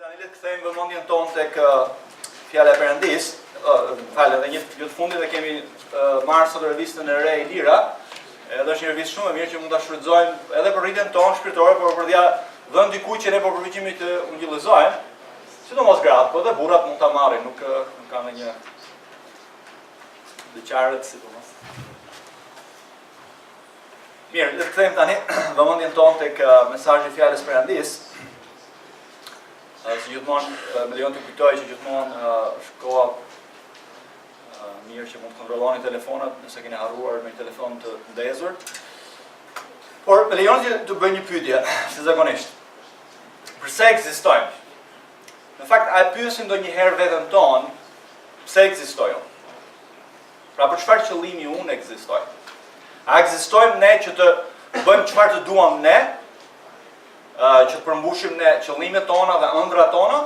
tani le të kthejmë vëmendjen tonë tek fjala e Perëndisë. Falë, edhe një të fundit dhe kemi marrë sot revistën e re e Lira. Edhe është një revistë shumë e mirë që mund ta shfrytëzojmë edhe për rritjen tonë shpirtërore, por për t'ia dhënë dikujt që ne po përpiqemi të ungjillëzojmë. Sidomos gratë, po edhe burrat mund ta marrin, nuk ka ndonjë dëqarët sidomos. Mirë, le të kthejmë tani vëmendjen tonë tek mesazhi i fjalës Perëndisë. Si gjithmonë, me lejon të kujtoj që gjithmonë është koha mirë që mund të kontrolloni telefonat nëse keni harruar me një telefon të ndezur. Por me lejon të bëj një pyetje, si zakonisht. Pse ekzistojmë? Në fakt, a e pyesim ndonjëherë veten tonë pse ekzistojmë? Pra për çfarë qëllimi unë ekzistoj? A ekzistojmë ne që të bëjmë çfarë të duam ne? Që të përmbushim ne qëllimet tona dhe ëndrat tona?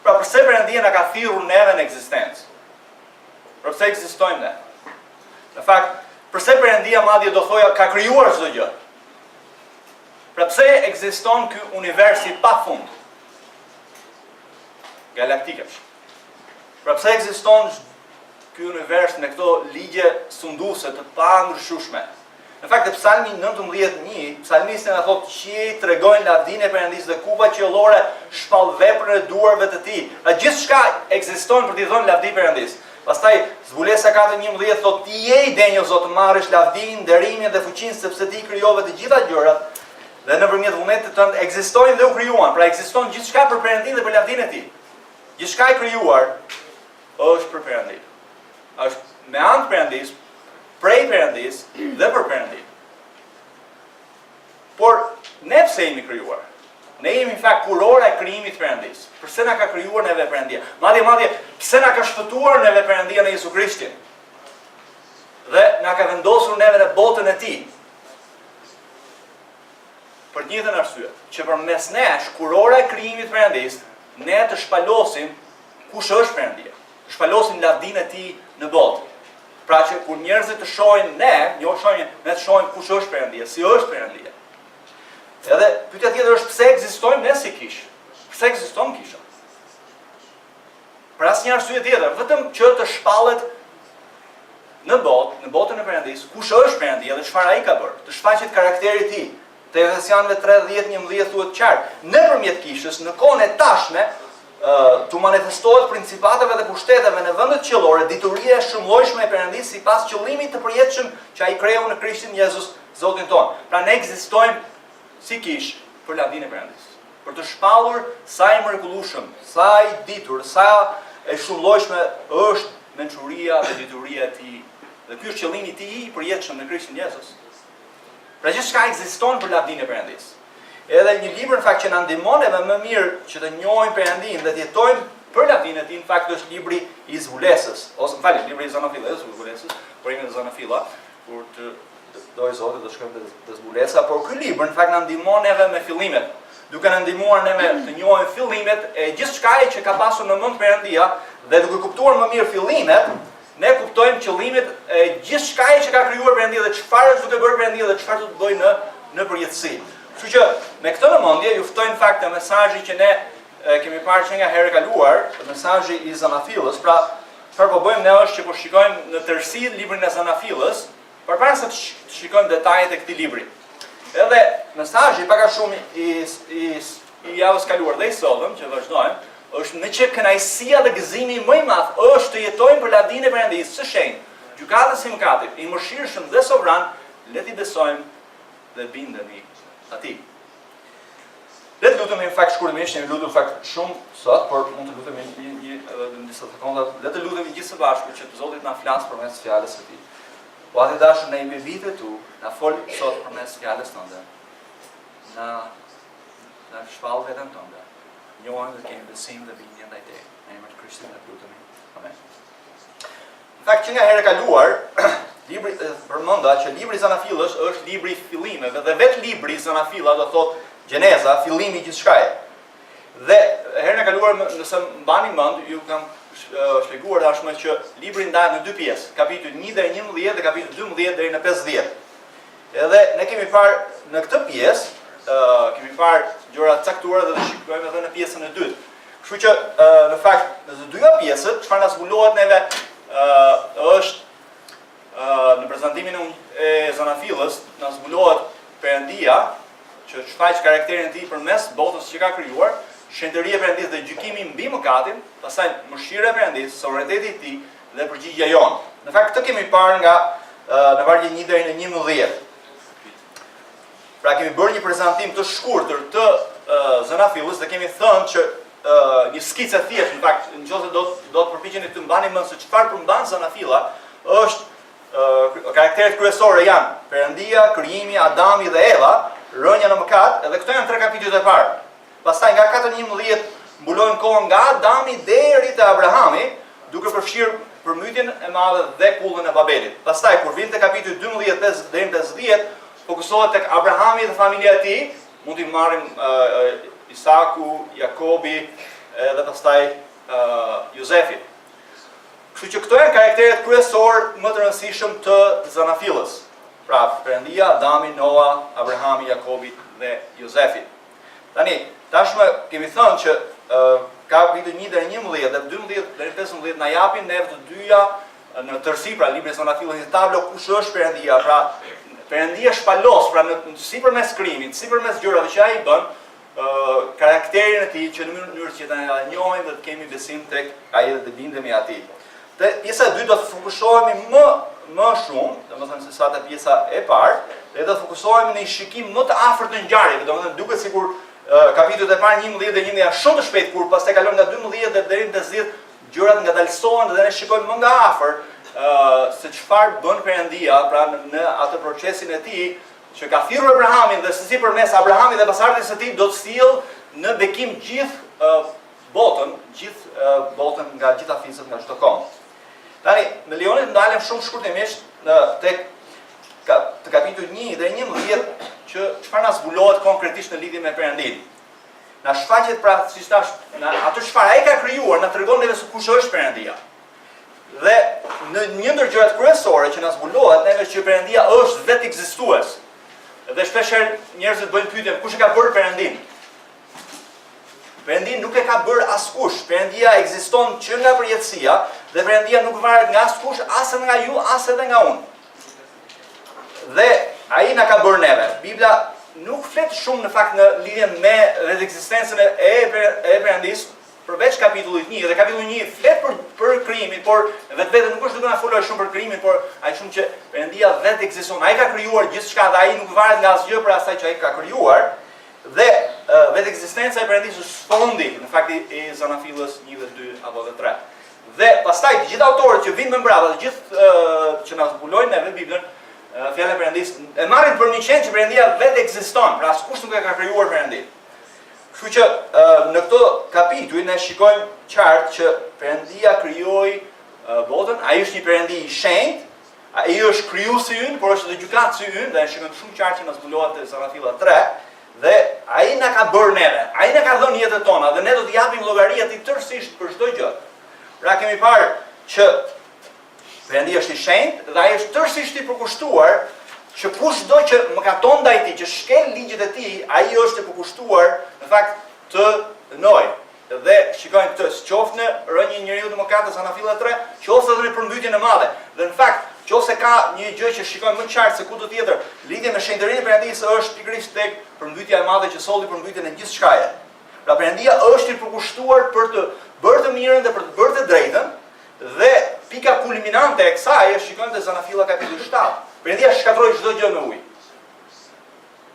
Pra përse Perëndia na ka thirrur neve në ekzistencë? Pra pse ekzistojmë ne? Në fakt, përse Perëndia madje do thoja ka krijuar çdo gjë? Pra pse ekziston ky univers i pafund? Galaktikësh. Pra pse ekziston ky univers me këto ligje sunduese të pandryshueshme? Në fakt, Psalmi 19:1, psalmisti na thotë qiejt tregojnë lavdinë e Perëndisë dhe kupa qiellore shpall veprën e duarve të tij. Pra gjithçka ekziston për t'i dhënë lavdi Perëndisë. Pastaj zbulesa 4:11 thotë ti je i denjë o Zot, marrësh lavdinë, nderimin dhe fuqinë sepse ti krijove të gjitha gjërat dhe nëpërmjet vullnetit tënd ekzistojnë dhe u krijuan. Pra ekziston gjithçka për Perëndinë dhe për lavdinë e tij. Gjithçka e krijuar është për Perëndinë. Është me anë të Perëndisë, prej Perëndisë dhe për Perëndinë. Por ne pse jemi krijuar? Ne jemi në fakt kurora e krijimit të Perëndisë. Pse na ka krijuar neve Perëndia? Madje pse na ka shpëtuar neve Perëndia në Jezu Krishtin? Dhe na ka vendosur neve në botën e tij. Për të njëjtën arsye, që përmes nesh, kurora e krijimit të Perëndisë, ne të shpalosim kush është Perëndia. Të shpalosim lavdinë e tij në botë. Pra që kur njerëzit të shohin ne të shohim kush është Perëndia, si është Perëndia. Edhe pyetja tjetër është pse ekzistojmë ne si kishë? Pse ekziston kisha? Për asnjë arsye tjetër, vetëm që të shpallet në botën e Perëndisë, kush është Perëndia dhe çfarë ai ka bërë, të shfaqet karakteri i tij. Te Efesianëve 3:10-11 thuhet qartë, nëpërmjet kishës në kohën e tashme të manifestohet principateve dhe pushteteve në vendet qiellore, dituria e shumëllojshme e Perëndisë sipas qëllimit të përjetshëm që ai kreu në Krishtin Jezus, Zotin tonë. Pra ne ekzistojmë si kish për lavdinë e Perëndisë, për të shpallur sa i mrekullueshëm, sa i ditur, sa e shumëllojshme është mençuria dhe dituria e tij. Dhe ky është qëllimi i tij i përjetshëm në Krishtin Jezus. Pra gjithçka ekziston për lavdinë e Perëndisë. Edhe një libër në fakt që na ndihmon edhe më mirë që të njohim Perëndinë dhe të jetojmë për lavdinë e tij, në fakt është libri i zbulesës, ose më falni, libri i Zanafillës, zbulesës, por jemi në Zanafilla, kur të doj Zoti do shkojmë te zbulesa, por ky libër në fakt na ndihmon edhe me fillimet, duke na ndihmuar ne të njohim fillimet e gjithçka që ka pasur në mend Perëndia dhe duke kuptuar më mirë fillimet, ne kuptojmë qëllimet e gjithçka që ka krijuar Perëndia dhe çfarë është duke bërë Perëndia dhe çfarë do të bëjë në përjetësi. Kështu që me këtë vëmendje ju ftoj në fakt të mesazhi që ne kemi parë që nga herë e kaluar, mesazhi i Zanafillës. Pra, çfarë po bëjmë ne është që po shikojmë në tërësi librin e Zanafillës, përpara se të shikojmë detajet e këtij libri. Edhe mesazhi pak a shumë i javës kaluar dhe i sotëm që vazhdojmë, është me që kënaqësia dhe gëzimi më i madh është të jetojmë për lavdinë e Perëndisë, së shenjtë, Gjykatës së mëkatit, i Mëshirshëm dhe Sovran, le t'i besojmë dhe bindemi Atij. Le të lutemi në fakt shkurtimisht, ne lutem fakt shumë sot, por mund të lutemi në disa sekonda, le të lutemi gjithë së bashku që Zoti na flas përmes fjalës së tij. O Atij dashur, ne jemi vitet tu, na fol sot përmes fjalës tënde. Na shpall veten tënde. Njohim dhe kemi besim dhe bindje ndaj teje. Në emrin e Krishtit ne lutemi. Amen. Në fakt që nga herë e kaluar, libri përmenda që libri i Zanafillës është libri i fillimeve dhe vetë libri i Zanafilla do thotë gjeneza, fillimi i gjithçkaje. Dhe herën e kaluar nëse mbani mend, ju kam shpjeguar tashmë që libri ndahet në dy pjesë, kapitulli 1 deri në 11 dhe kapitulli 12 deri në 50. Edhe ne kemi parë në këtë pjesë kemi parë gjëra të caktuara dhe do shikojmë edhe në pjesën e dytë. Kështu që në fakt në të dyja pjesët çfarë na zbulohet neve është në prezantimin e Zanafillës na zbulohet Perëndia që shfaq karakterin e tij përmes botës që ka krijuar, shenjtëria e Perëndisë dhe gjykimi mbi mëkatin, pastaj mëshira e Perëndisë, sovraniteti i tij dhe përgjigjja jonë. Në fakt këtë kemi parë nga në vargje 1 deri në 11. Pra kemi bërë një prezantim të shkurtër të Zanafillës dhe kemi thënë që një skicë thjesht, në fakt, nëse do të përpiqeni të mbani mend se çfarë përmban Zanafilla, është karakteret kryesore janë Perëndia, krijimi, Adami dhe Eva, rënja në mëkat, edhe këto janë 3 kapitujt e parë. Pastaj nga 4:11 mbulojmë kohën nga Adami deri te Abrahami, duke përfshirë përmbytjen e madhe dhe kullën e Babelit. Pastaj kur vjen te kapitulli 12 deri në 50, fokusohet tek Abrahami dhe familja e tij, mund t'i marrim Isaku, Jakobi dhe pastaj Jozefi. Kështu që këto janë karakteret kryesor më të rëndësishëm të Zanafillës. Pra Perëndia, Adami, Noa, Abrahami, Jakobi dhe Jozefi. Tani, tashmë kemi thënë që kapitulli 1 deri 11 dhe 12 deri 15 na japin neve të dyja në tërësi, pra libri i Zanafillës një tablo kush është Perëndia, pra Perëndia shpalos, pra sipërmes krijimit, sipërmes gjërave që ai bën, karakterin e tij që në mënyrë që ta njohim dhe të kemi besim tek ai dhe të bindemi atij. Te pjesa e dytë do të fokusohemi më shumë, domethënë se sa te pjesa e parë, dhe do të fokusohemi në një shikim më të afërt të ngjarjeve, domethënë duket sikur kapitujt e parë 11 dhe 11 janë shumë të shpejt kur pastaj kalon nga 12 deri në 10 gjërat ngadalësohen dhe ne shikojmë më nga afër se çfarë bën Perëndia, pra në atë procesin e tij që ka thirrur Abrahamin dhe se si përmes Abrahamit dhe pasardhësisë së tij do të sjell në bekim gjithë botën nga gjitha fiset nga çdo kom. Tani, me lejonit ndalem shumë shkurtimisht tek të kapitulli 1 dhe 11 që çfarë na zbulohet konkretisht në lidhje me Perëndinë. Na shfaqet pra siç thash, atë çfarë ai ka krijuar na tregon neve se kush është Perëndia. Dhe në një ndër gjërat kryesore që na zbulohet neve që Perëndia është vetë ekzistues. Dhe shpeshherë njerëzit bëjnë pyetjen kush e ka bërë Perëndinë. Perëndinë nuk e ka bërë askush. Perëndia ekziston që nga përjetësia dhe Perëndia nuk varet nga askush, as nga ju, as edhe nga unë. Dhe ai na ka bërë neve. Bibla nuk flet shumë në fakt në lidhje me ekzistencën e Perëndisë, përveç kapitullit 1 dhe kapitulli 1 flet për krijimin, por vetvete nuk është duke na folur shumë për krijimin, por ai shumë që Perëndia vetë ekziston. Ai ka krijuar gjithçka dhe ai nuk varet nga asgjë për asaj që ai ka krijuar. Dhe vetë ekzistenca e Perëndisë është fondi në fakt i Zanafillës 1 dhe 2 apo dhe 3. Dhe pastaj të gjithë autorët që vinë më mbrapa, të gjithë që na zbulojnë neve Biblën, fjala e Perëndisë e marrin për një qenë që Perëndia vetë ekziston, pra askush nuk e ka krijuar Perëndin. Kështu që në këto kapituj ne shikojmë qartë që Perëndia krijoi botën, ai është një Perëndi i shenjtë, ai është krijuesi ynë, por është edhe gjykatësi ynë, dhe ne shikojmë shumë qartë që na zbulohet te Zanafilla 3, dhe ai na ka bërë neve, ai na ka dhënë jetën tona dhe ne do t'i japim llogari atij tërësisht për çdo gjë. Pra kemi parë që Perëndia është i shenjtë dhe ai është tërësisht i përkushtuar që kushdo që mëkaton ndaj tij, që shkel ligjet e tij, ai është i përkushtuar në fakt të nojë. Dhe shikojmë këtë, qoftë në rënjë një njeriu të mëkatit Zanafilla 3, qoftë edhe në përmbytjen e madhe. Dhe në fakt, qoftë ka një gjë që shikojmë më qartë se kudo tjetër, lidhje me shenjtërinë e Perëndisë është pikërisht tek përmbytja e madhe që solli përmbytjen e gjithçkaje. Pra Perëndia është i përkushtuar për të bërë të mirën dhe për të bërë të drejtën, dhe pika kulminante e kësaj është shikojmë te Zanafilla kapitulli 7. Perëndia shkatroi çdo gjë me ujë.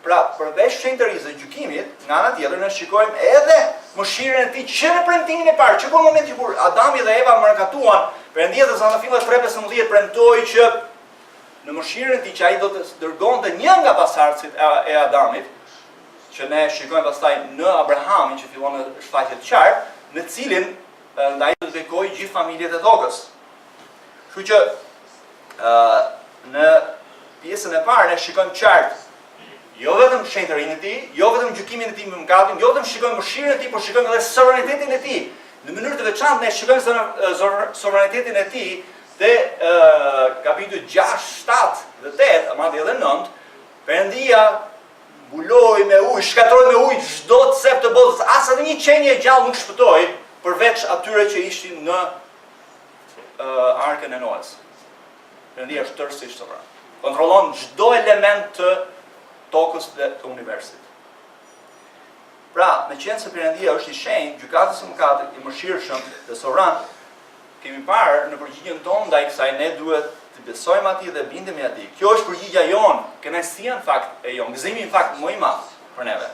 Pra, përveç shenjtërisë dhe gjykimit, nga ana tjetër ne shikojmë edhe mëshirën e tij që në premtimin e parë, që në momentin kur Adami dhe Eva mëkatuan, Perëndia te Zanafilla 3:15 premtoi që në mëshirën e tij që ai do të dërgonte një nga pasardhësit e Adamit, që ne shikojmë pastaj në Abrahamin që fillon të shfaqet qartë, në cilin ndaj do të bekojë gjithë familjet e tokës. Kështu që në pjesën e parë ne shikojmë qartë jo vetëm shenjtërinë e tij, jo vetëm gjykimin e tij me mëkatin, jo vetëm shikojmë mëshirën e tij, por shikojmë edhe sovranitetin e tij. Në mënyrë të veçantë ne shikojmë sovranitetin e tij te kapitulli 6, 7 dhe 8, madje edhe 9, Perëndia zbuloi me ujë, shkatroi me ujë çdo cep të botës, as edhe një qenie e gjallë nuk shpëtoi, përveç atyre që ishin në arkën e Noës. Perëndia është tërësisht sovran. Kontrollon çdo element të tokës dhe të universit. Pra, me qenë se Perëndia është i shenjtë, gjykatës së mëkatit, i mëshirshëm dhe sovran, kemi parë në përgjigjen tonë ndaj kësaj ne duhet të besojmë Atij dhe bindemi Atij. Kjo është përgjigja jonë, kënaqësia në fakt e jonë, gëzimi në fakt më i madh për neve.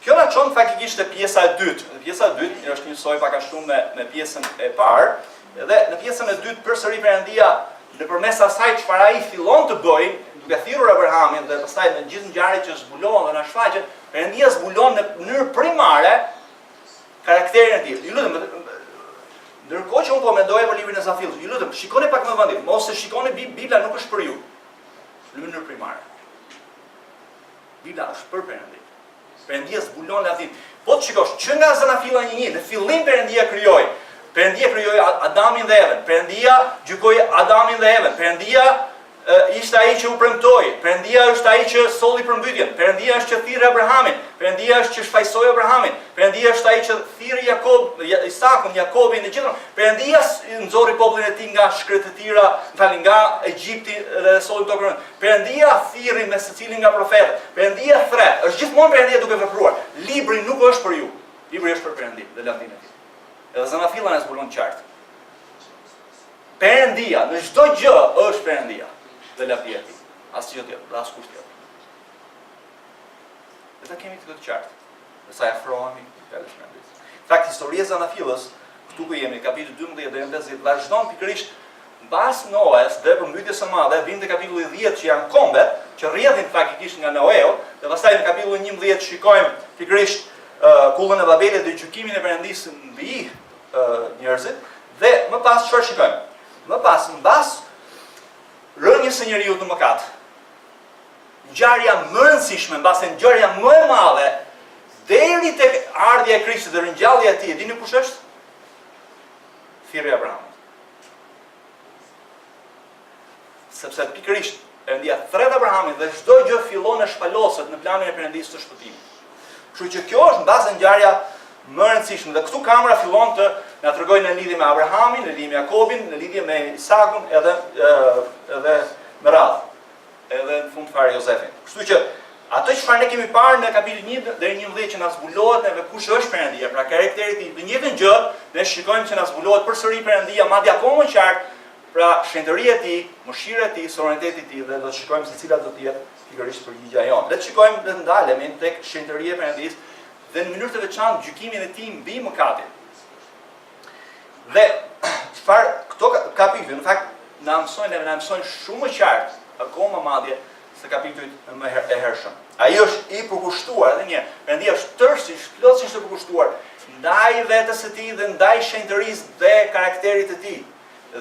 Kjo na çon faktikisht te pjesa e dytë. Pjesa e dytë është njësoj pak a shumë me pjesën e parë, dhe në pjesën e dytë përsëri Perëndia nëpërmes asaj çfarë ai fillon të bëjë, duke thirrur Abrahamin dhe pastaj në gjithë ngjarjet që zbulohen dhe na shfaqen, Perëndia zbulon në mënyrë primare karakterin e tij. Ju lutem, ndërkohë që unë po mendoja për librin e Zanafillës, ju lutem, shikoni pak më vendim, mos e shikoni Bibla nuk është për ju. Në mënyrë primare. Bibla është për Perëndin. Perëndia zbulon lavdinë. Po të shikosh që nga Zanafilla 1, në fillim Perëndia krijoi. Perëndia krijoi Adamin dhe Evën. Perëndia gjykoi Adamin dhe Evën. Perëndia ishte ai që u premtoi. Perëndia është ai që solli përmbytjen. Perëndia është që thirrë Abrahamin. Perëndia është që shfaqsoi Abrahamin. Perëndia është ai që thirrë Isakun, Jakobin dhe gjithë. Perëndia nxorri popullin e tij nga shkretë të tjera, nga Egjipti dhe solli tokën. Perëndia thirrri me secilin nga profetët. Perëndia thret. Është gjithmonë Perëndia duke vepruar. Libri nuk është për ju. Libri është për Perëndin dhe lavdinë e tij. Edhe Zanafilla na zbulon qartë. Perëndia në çdo gjë është Perëndia dhe lavdia e tij. Asgjë tjetër, askush tjetër. Dhe ta kemi këtë të qartë. Dhe sa afrohemi fjalës së Perëndisë. Në fakt, historia e Zanafillës, këtu ku jemi, kapitulli 12 deri në 50, vazhdon pikërisht mbas Noës dhe përmbytjes së madhe, vjen te kapitulli 10 që janë kombet, që rrjedhin faktikisht nga Noeu, dhe pastaj në kapitullin 11 shikojmë pikërisht kullën e Babelit dhe gjykimin e Perëndisë mbi njerëzit, dhe më pas çfarë shikojmë? Më pas, mbas rënjes së njeriut në mëkat, ngjarja më e rëndësishme, mbase ngjarja më e madhe, deri tek ardhja e Krishtit dhe ringjallja e tij, dini kush është? Thirrja e Abrahamit. Sepse pikërisht Perëndia thret Abrahamin dhe çdo gjë fillon e shpaloset në planin e Perëndisë të shpëtimit. Kështu që kjo është mbase ngjarja më e rëndësishme dhe këtu kamera fillon të na tregojë në lidhje me Abrahamin, në lidhje me Jakobin, në lidhje me Isakun edhe me radhë. Edhe në fund fare Jozefin. Kështu që ato çfarë ne kemi parë në kapitullin 1 deri në 11 që na zbulohet neve kush është Perëndia, pra karakteri i tij, të njëjtën gjë ne shikojmë që na zbulohet përsëri Perëndia, madje akoma më qartë, pra shenjtëria e tij, mëshira e tij, sovraniteti i tij dhe do të shikojmë se cila do të jetë pikërisht përgjigjja jonë. Le të shikojmë dhe të ndalemi tek shenjtëria e Perëndisë dhe në mënyrë të veçantë gjykimin e tij mbi mëkatin. Dhe çfarë këto kapitull në fakt na mësojnë shumë më qartë, akoma madje se kapitullit më e hershëm. Ai është i përkushtuar edhe një, Perëndia është tërësisht, plotësisht i përkushtuar ndaj vetes së tij dhe ndaj shenjtërisë dhe karakterit të tij.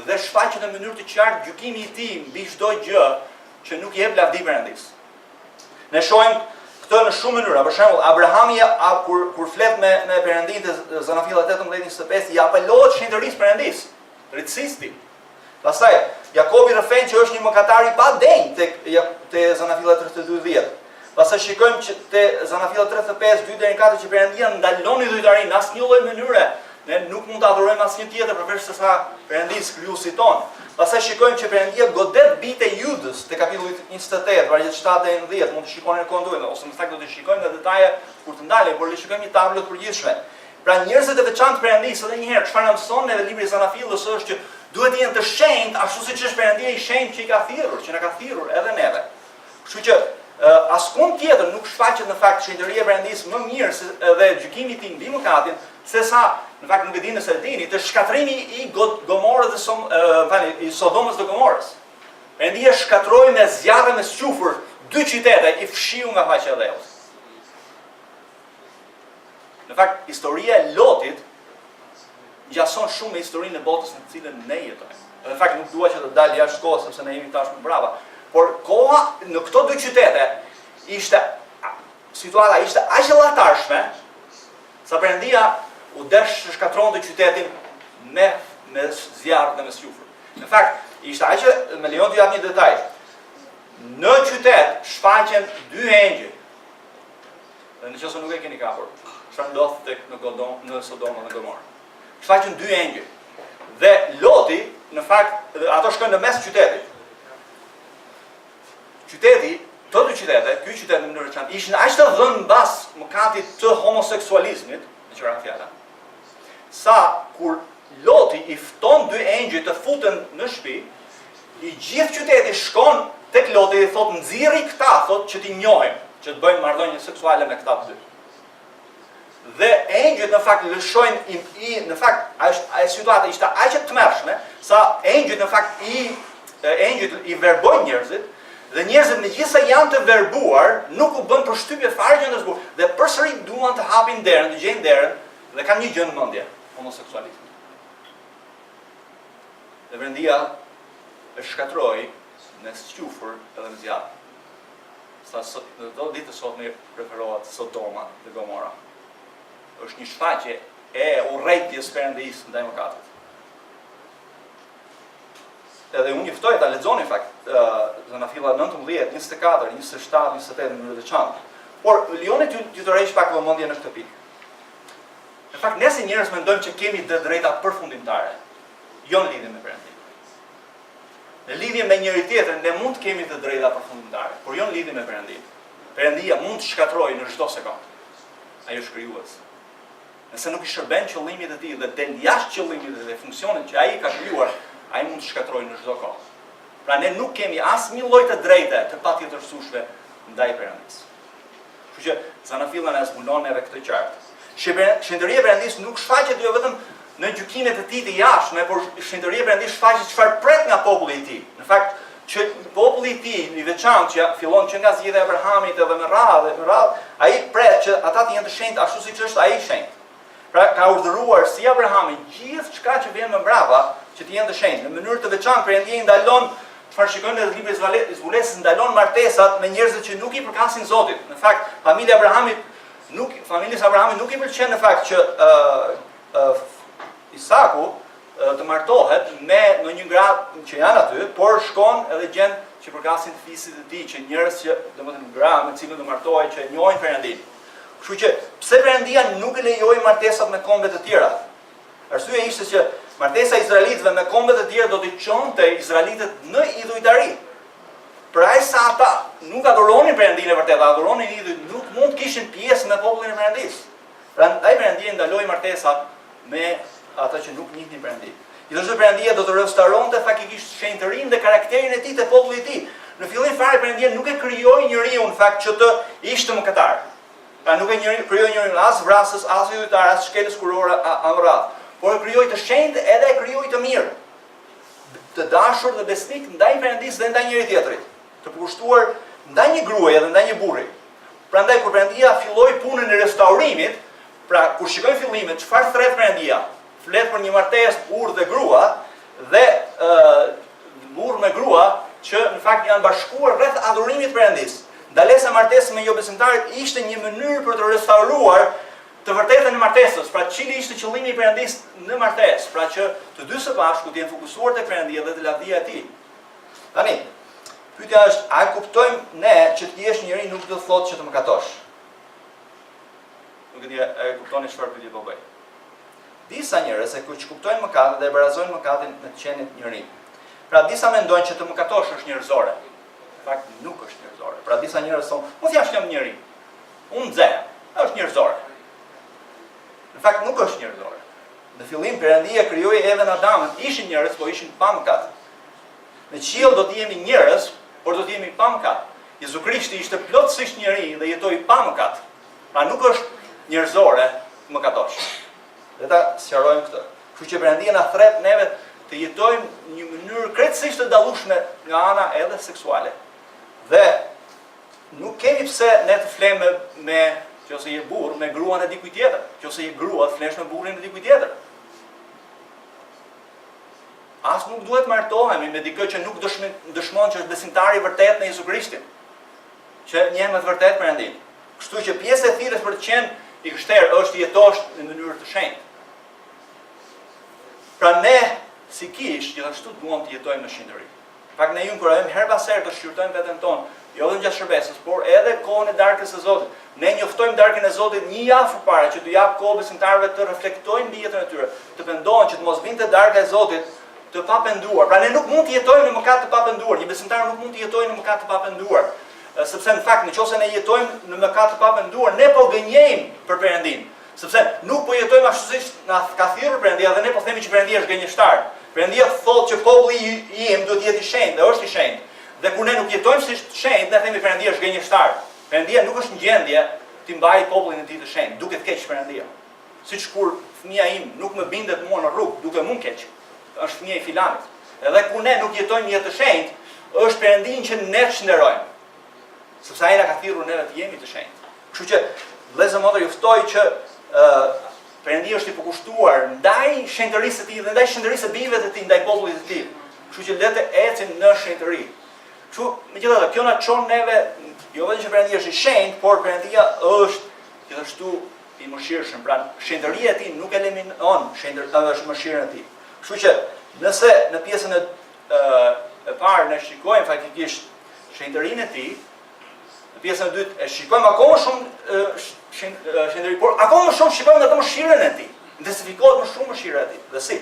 Dhe shfaqet në mënyrë të qartë gjykimi i tij mbi çdo gjë që nuk i jep lavdi Perëndisë. Ne shohim këtë në shumë mënyra. Për shembull, Abrahami kur flet me Perëndin te Zanafilla 18:25 i apelohet shenjtërisë Perëndisë, drejtësisë tij. Pastaj Jakobi rrëfen që është një mëkatar i pa denjë te Zanafilla 32:10. Pastaj shikojmë që te Zanafilla 35 2 deri në 4 që Perëndia ndalon idhujtarinë në asnjë lloj mënyre. Ne nuk mund të adhurojmë asnjë tjetër përveç se sa Perëndisë krijuesit ton. Pastaj shikojmë që Perëndia godet bitë e Judës te kapitulli 28, vargjet 7 deri në 10, mund të shikoni në konduin, ose më saktë do të shikojmë në detaje kur të ndalemi, por le të shikojmë një tablo të përgjithshme. Pra njerëzit e veçantë Perëndisë edhe një herë çfarë na mëson edhe libri i Zanafillës është që duhet të jenë të shenjtë ashtu siç është Perëndia i shenjtë që i ka thirrur, që na ka thirrur edhe neve. Kështu që askund tjetër nuk shfaqet në fakt shenjtëria e Perëndisë më mirë se edhe gjykimi i tij mbi mëkatin, sesa në fakt nuk e dini se e dini, të shkatrimi i Gomorës dhe i Sodomës dhe Gomorës. Perëndia shkatroi me zjarre me squfur 2 qytete i fshiu nga faqja e dheut. Në fakt, historia e Lotit ngjason shumë me historinë e botës në të cilën ne jetojmë. Në fakt nuk dua që të dal jashtë kohës sepse ne jemi tashmë brava. Por koha në këto 2 qytete situata ishte aq e llatarshme sa Perëndia u desh të shkatronte qytetin me zjarr dhe me squfur. Në fakt, ishte aq me lejon të jap një detaj. Në qytet shfaqen 2 engjëj. Dhe nëse nuk e keni kapur, çfarë ndodh tek në Sodoma dhe Gomorra. Shfaqen 2 engjëj. Dhe Loti, në fakt, ato shkojnë në mes qytetit. Qyteti, të 2 qytete, ky qytet në mënyrë veçantë, ishin aq të dhënë mbas mëkatit të homoseksualizmit, me qëra fjala, sa kur Loti i fton 2 engjëj të futen në shtëpi, i gjithë qyteti shkon tek Loti i thotë nxirri këta, thotë që t'i njohim, që të bëjmë marrëdhënie seksuale me këta 2. Dhe engjëjt në fakt lëshojnë në fakt ajo situata ishte aq e tmerrshme sa engjëjt në fakt engjëjt i verbojnë njerëzit dhe njerëzit megjithëse janë të verbuar nuk u bën përshtypje fare që ndërsbuar dhe përsëri duan të hapin derën, të gjejnë derën dhe kanë një gjë në mendje, homoseksualizmi. Dhe Perëndia e shkatroi në squfur edhe në zjarr. Sa në do ditë sot ne preferohet Sodoma dhe Gomorra. Është një shfaqje e urrëties Perëndisë ndaj mëkatit. Edhe unë ju ftoj ta lexoni fakt Zanafilla 19, 24, 27, 28 në mënyrë të veçantë. Por lejoni t'ju tërheq pak vëmendje në këtë pikë. Në fakt ne si njerëz mendojmë që kemi të drejta përfundimtare, jo në lidhje me Perëndin. Në lidhje me njëri tjetrin ne mund të kemi të drejta përfundimtare, por jo në lidhje me Perëndin. Perëndia mund të shkatrojë në çdo sekondë. Ai është krijues. Nëse nuk i shërben qëllimit të tij dhe del jashtë qëllimit dhe funksionit që ai ka krijuar, ai mund të shkatrojë në çdo kohë. Pra ne nuk kemi asnjë lloj të drejtë të patjetërsueshme ndaj Perëndisë. Kështu që Zanafilla na zbulon edhe këtë qartë. Shenjtëria e Perëndisë nuk shfaqet jo vetëm në gjykimet e tij të jashtme, por shenjtëria e Perëndisë shfaqet çfarë pret nga populli i tij. Në fakt, që populli i tij i veçantë që fillon që nga zgjedhja e Abrahamit edhe me radhë, ai pret që ata të jenë të shenjtë ashtu siç është ai i shenjtë. Pra ka urdhëruar si Abrahami gjithçka që vjen më mbrapa që të jenë të shenjtë. Në mënyrë të veçantë Perëndia i ndalon, çfarë shikojmë në librin e zbulesës, ndalon martesat me njerëzit që nuk i përkasin Zotit. Në fakt, familja e Abrahamit nuk i pëlqen në fakt që Isaku të martohet me në një grad që janë aty, por shkon edhe gjen që përkasin të fisit të tij, që njerëz që domethënë gra me cilën do martohej që njohin Perëndin. Kështu që pse Perëndia nuk e lejoi martesat me kombe të tjera? Arsyeja ishte që martesa e izraelitëve me kombe të tjera do t'i çonte izraelitët në idhujtari. Pra sa ata nuk adhuronin Perëndinë e vërtetë, adhuronin idhujt, nuk mund të kishin pjesë me popullin e Perëndisë. Prandaj Perëndia ndaloi martesat me ata që nuk njihnin Perëndinë. Gjithashtu Perëndia do të restauronte faktikisht shenjtërinë dhe karakterin e tij te populli i tij. Në fillim fare Perëndia nuk e krijoi njeriu në fakt që të ishte mëkatar. Pra nuk e krijoi njeriu as vrasës, as idhujtar, as shkelës kurore amrrat, por e krijoi të shenjtë edhe e krijoi të mirë. Të dashur dhe besnik ndaj Perëndisë dhe ndaj njëri tjetrit, të kushtuar ndaj një gruaje dhe ndaj një burri. Prandaj kur Perëndia filloi punën e restaurimit, pra kur shikojmë fillimet, çfarë thret Perëndia? Flet për një martesë burr dhe grua dhe burr me grua që në fakt janë bashkuar rreth adhurimit të Perëndisë. Ndalesa e martesës me jo besimtarit ishte një mënyrë për të restauruar të vërtetën e martesës, pra cili ishte qëllimi i Perëndisë në martesë, pra që të dy së bashku të jenë fokusuar tek Perëndia dhe te lavdia e tij. Tani, pyetja është, a kuptojmë ne që të jesh njeri nuk do të thotë që të mëkatosh? Nuk e di, e kuptoni çfarë pyetje po bëj. Disa njerëz që kuptojnë mëkatin dhe e barazojnë mëkatin me të qenit njëri. Pra disa mendojnë që të mëkatosh është njerëzore. Në fakt nuk është njerëzore. Pra disa njerëz thonë, mos jashtë jam njeri. Unë nxehem, është njerëzore. Në fakt nuk është njerëzore. Në fillim Perëndia krijoi edhe Adamin, ishin njerëz, po ishin pa mëkat. Në qiell do të jemi njerëz, por do të jemi pa mëkat. Jezu Krishti ishte plotësisht njeri dhe jetoi pa mëkat. Pra nuk është njerëzore mëkatosh. Dhe ta sqarojmë këtë. Kështu që Perëndia na thret neve të jetojmë një mënyrë krejtësisht të dallueshme nga ana edhe seksuale. Dhe nuk kemi pse ne të flejmë me nëse je burr me gruan e dikujt tjetër, nëse je grua të flesh me burrin e dikujt tjetër. As nuk duhet martohemi me dikë që nuk dëshmon që është besimtar i vërtet në Jezu Krishtin, që njeh me të vërtetë Perëndin. Kështu që pjesë e thirrjes për të qenë i kështer është jetosh në mënyrë të shenjtë. Pra ne si kish gjithashtu duam të jetojmë në shenjtëri. Pak ne ju inkurajojmë her pas here të shqyrtojmë veten tonë, jo vetëm gjatë shërbesës, por edhe kohën e darkës së Zotit. Ne njoftojmë darkën e Zotit një javë përpara që t'u jap kohë besimtarëve të reflektojnë mbi jetën e tyre, të pendohen që të mos vinte darka e Zotit të papenduar. Pra ne nuk mund të jetojmë në mëkat të papenduar. Një besimtar nuk mund të jetojë në mëkat të papenduar. Sepse në fakt nëse ne jetojmë në mëkat të papenduar, ne po gënjejmë për Perëndinë. Sepse nuk po jetojmë ashtu siç na ka thirrur Perëndia dhe ne po themi që Perëndia është gënjeshtar. Perëndia thotë që populli im duhet të jetë i shenjtë, dhe është i shenjtë. Dhe kur ne nuk jetojmë si shenjtë, ne themi Perëndia është gënjeshtar. Perëndia nuk është në gjendje të mbajë popullin e tij të shenjtë, duket keq Perëndia. Siç kur fëmia im nuk më bindet mua në rrugë, duke mua keq. Është fëmia i filanit. Edhe kur ne nuk jetojmë jetë të shenjtë, është Perëndinë që ne çnderojmë. Sepse ai na ka thirrur neve të jemi të shenjtë. Kështu që vëllezër motra ju ftoj që Perëndia është i përkushtuar ndaj shenjtërisë së tij dhe ndaj shenjtërisë së bijve të tij, ndaj popullit të tij. Kështu që le të ecim në shenjtëri. Kështu, megjithatë, kjo na çon neve, jo vetëm që Perëndia është i shenjtë, por Perëndia është gjithashtu i mëshirshëm. Pra, shenjtëria e tij nuk eliminon është mëshirën e tij. Kështu që nëse në pjesën e parë ne shikojmë faktikisht shenjtërinë e tij, në pjesën e dytë e shikojmë akoma shumë shenjtëri, por akoma më shumë shikojmë atë mëshirën e tij. Intensifikohet më shumë mëshira e tij. Dhe si?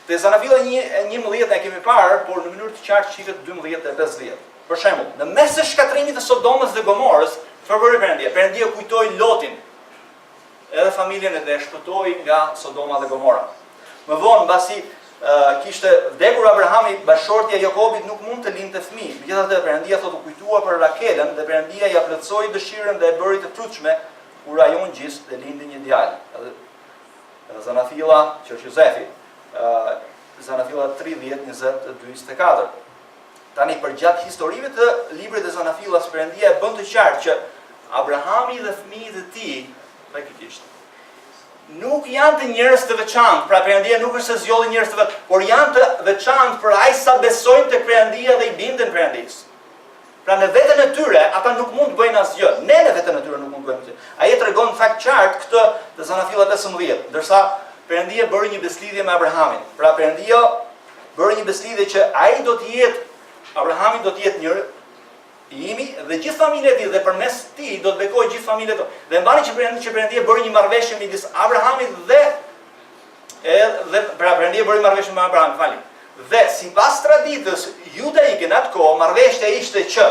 Te Zanafilla 11 e kemi parë, por në mënyrë të qartë shihet 12 e 15. Për shembull, në mes të shkatrimit të Sodomës dhe Gomorës, çfarë bëri Perëndia? Perëndia kujtoi Lotin, edhe familjen e tij shpëtoi nga Sodoma dhe Gomora. Më vonë, mbasi kishte vdekur Abrahami, bashortja e Jakobit nuk mund të lindte fëmijë. Megjithatë Perëndia thotë u kujtua për Rakelën dhe Perëndia ja plotësoi dëshirën dhe e bëri të frutshme kur ajo ngjis dhe lindi një djalë. Edhe Zanafilla, që është Jozefi, Zanafilla 30:22-24. Tani përgjatë historive të librit të Zanafillas, Perëndia e bën të qartë që Abrahami dhe fëmijët e tij praktikisht nuk janë të njerëz të veçantë. Pra Perëndia nuk është se zgjodhi njerëz të veçantë, por janë të veçantë për aq sa besojnë tek Perëndia dhe i binden Perëndisë. Pra në veten e tyre ata nuk mund të bëjnë asgjë. Ne në veten e tyre nuk mund të bëjmë asgjë. Ai tregon në fakt qartë këtë te Zanafilla 15, ndërsa Perëndia bëri një beslidhje me Abrahamin. Pra Perëndia bëri një beslidhje që ai do të jetë, Abrahami do të jetë një imi dhe gjithë familja e tij dhe përmes tij do të bekojë gjithë familja e tij. Dhe mbani që Perëndia bëri një marrëveshje midis Abrahamit dhe pra Perëndia bëri marrëveshje me Abrahamin, fali. Dhe sipas traditës judaike në atë kohë, marrëveshja ishte që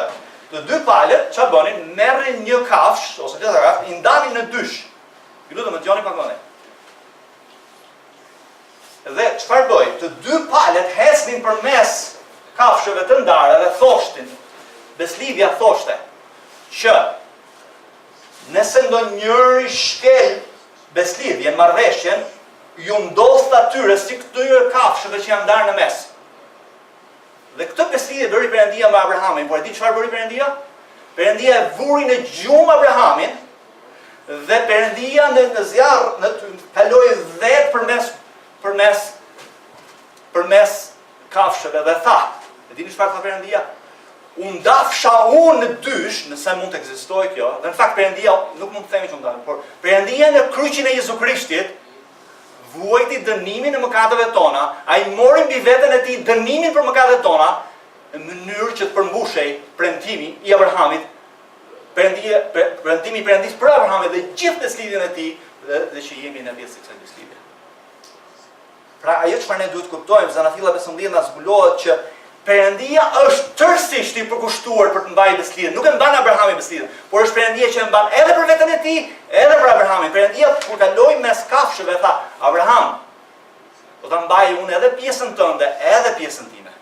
të dy palët çfarë bënin? Merrin një kafsh ose një kafsh, i ndanin në dysh. Ju lutem të dëgjoni pak më. Dhe çfarë bëj? Të dy palët hesnin përmes kafshëve të ndara dhe thoshtin. Beslidhja thoshte që nëse ndonjëri shkel beslidhjen, marrëveshjen, ju ndodh atyre si këtyre kafshëve që janë ndarë në mes. Dhe këtë beslidhje bëri Perëndia me Abrahamin, por e di çfarë bëri Perëndia? Perëndia e vuri në gjumë Abrahamin dhe Perëndia në zjarr kaloi vet përmes kafshëve dhe tha. E dini çfarë tha Perëndia? Unë ndafsha unë në dysh, nëse mund të ekzistojë kjo, dhe në fakt Perëndia nuk mund të themi që unë ndafsha, por Perëndia në kryqin e Jezu Krishtit vuajti dënimin e mëkateve tona, ai mori mbi veten e tij dënimin për mëkatet tona në mënyrë që të përmbushej premtimi i Abrahamit, premtimi i Perëndisë për Abrahamin dhe gjithë beslidhjen e tij dhe që jemi në pjesë të kësaj beslidhje. Pra ajo çfarë ne duhet kuptojmë, Zanafilla 15 na zbulohet që Perëndia është tërësisht i përkushtuar për të mbajë beslidhjen. Nuk e mban Abrahamin beslidhjen, por është Perëndia që e mban edhe për veten e tij, edhe për Abrahamin. Perëndia kur kaloi mes kafshëve tha: "Abraham, do ta mbaj unë edhe pjesën tënde, edhe pjesën time."